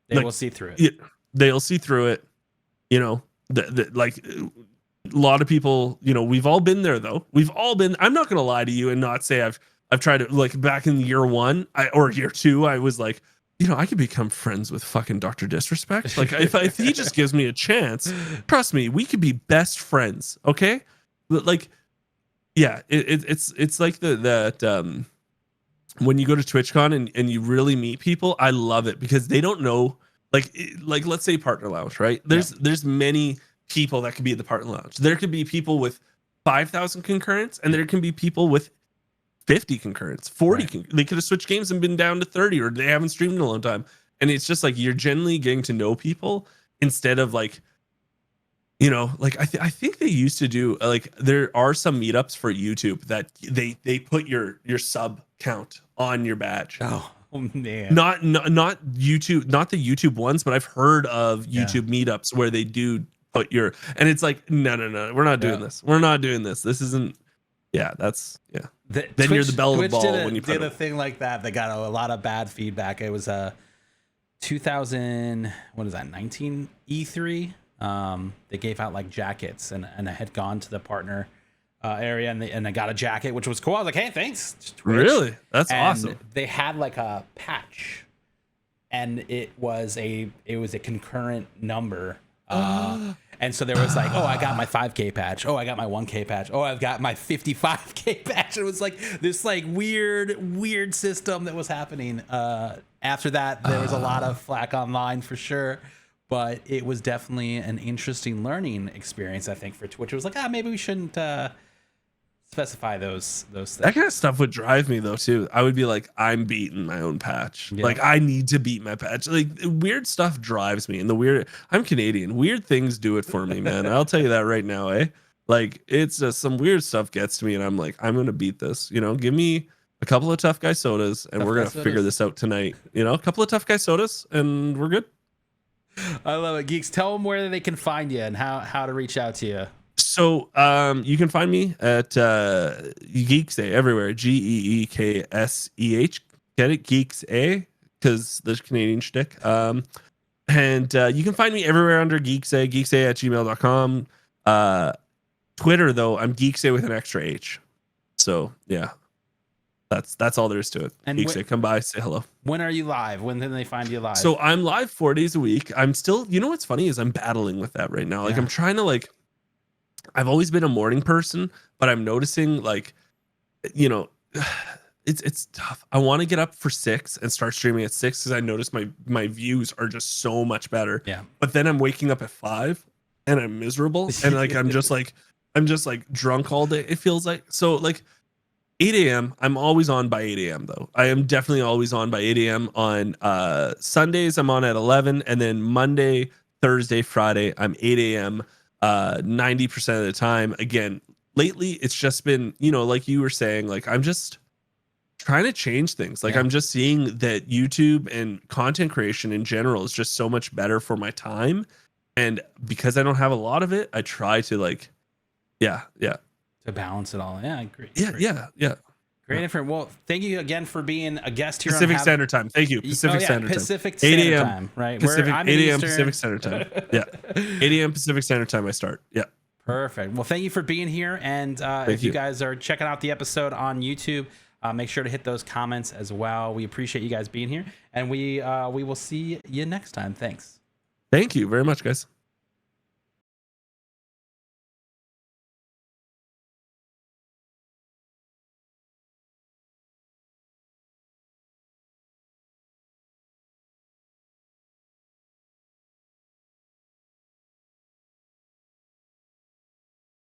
They will see through it. They'll see through it. You know, like a lot of people, you know, we've all been there though. I'm not going to lie to you and not say I've tried to, like, back in year 1 or year 2, I was like, you know, I could become friends with fucking Dr. Disrespect. Like if he just gives me a chance, trust me, we could be best friends. Okay. Like, yeah, it's like that when you go to TwitchCon and you really meet people, I love it because they don't know, like let's say partner lounge, right? There's many people that could be at the partner lounge. There could be people with 5,000 concurrents, and there can be people with 50 concurrents, 40. Right. They could have switched games and been down to 30, or they haven't streamed in a long time. And it's just like you're generally getting to know people instead of, like, you know, like I think they used to do, like, there are some meetups for YouTube that they put your sub count on your badge. Oh man. Not YouTube, not the YouTube ones, but I've heard of YouTube meetups where they do put your, and it's like, no, we're not doing this. We're not doing this. This isn't. Yeah, that's then Twitch, you're the bell of the Twitch ball did when you did a thing like that. They got a lot of bad feedback. It was 2000, what is that, 19 E3. They gave out like jackets, and I had gone to the partner area, and I got a jacket, which was cool. I was like, hey, thanks. Twitch. Really? That's and awesome. They had like a patch, and it was a concurrent number. And so there was like, oh, I got my 5K patch. Oh, I got my 1K patch. Oh, I've got my 55K patch. It was like this like weird system that was happening. After that, there was a lot of flack online for sure, but it was definitely an interesting learning experience, I think, for Twitch. It was like, maybe we shouldn't specify those things. That kind of stuff would drive me though too. I would be like, I'm beating my own patch. Yeah. Like, I need to beat my patch. Like, weird stuff drives me, and I'm Canadian. Weird things do it for me, man. I'll tell you that right now, eh? Like, it's just some weird stuff gets to me, and I'm like, I'm gonna beat this. You know, give me a couple of tough guy sodas, and we're gonna figure this out tonight. You know, a couple of tough guy sodas, and we're good. I love it. Geeks, tell them where they can find you and how to reach out to you. So you can find me at GeeksEh everywhere. GeeksEh. Get it? GeeksEh, because there's Canadian shtick. And you can find me everywhere under GeeksEh, geekseh@gmail.com. Twitter, though, I'm GeeksEh with an extra H. So yeah, that's all there is to it. And GeeksEh, come by, say hello. When are you live? When can they find you live? So I'm live 4 days a week. I'm still, you know what's funny is I'm battling with that right now. Like, I'm trying to, like, I've always been a morning person, but I'm noticing, like, you know, it's tough. I want to get up for 6 and start streaming at 6 because I notice my views are just so much better. Yeah. But then I'm waking up at 5 and I'm miserable, and like I'm just like drunk all day. It feels like. So like 8 a.m. I'm always on by 8 a.m. though. I am definitely always on by 8 a.m. on Sundays. I'm on at 11, and then Monday, Thursday, Friday, I'm 8 a.m. 90% of the time. Again, lately it's just been, you know, like you were saying, like, I'm just trying to change things. Like, I'm just seeing that YouTube and content creation in general is just so much better for my time, and because I don't have a lot of it, I try to, like, to balance it all. Yeah, I agree. Yeah. Great different. Well, thank you again for being a guest here. Pacific Standard Time. Thank you. Pacific Standard Time. Pacific Standard Time, right? Pacific, 8 a.m. Pacific Standard Time. Yeah. 8 a.m. Pacific Standard Time I start. Yeah. Perfect. Well, thank you for being here. And if you guys are checking out the episode on YouTube, make sure to hit those comments as well. We appreciate you guys being here, and we will see you next time. Thanks. Thank you very much, guys.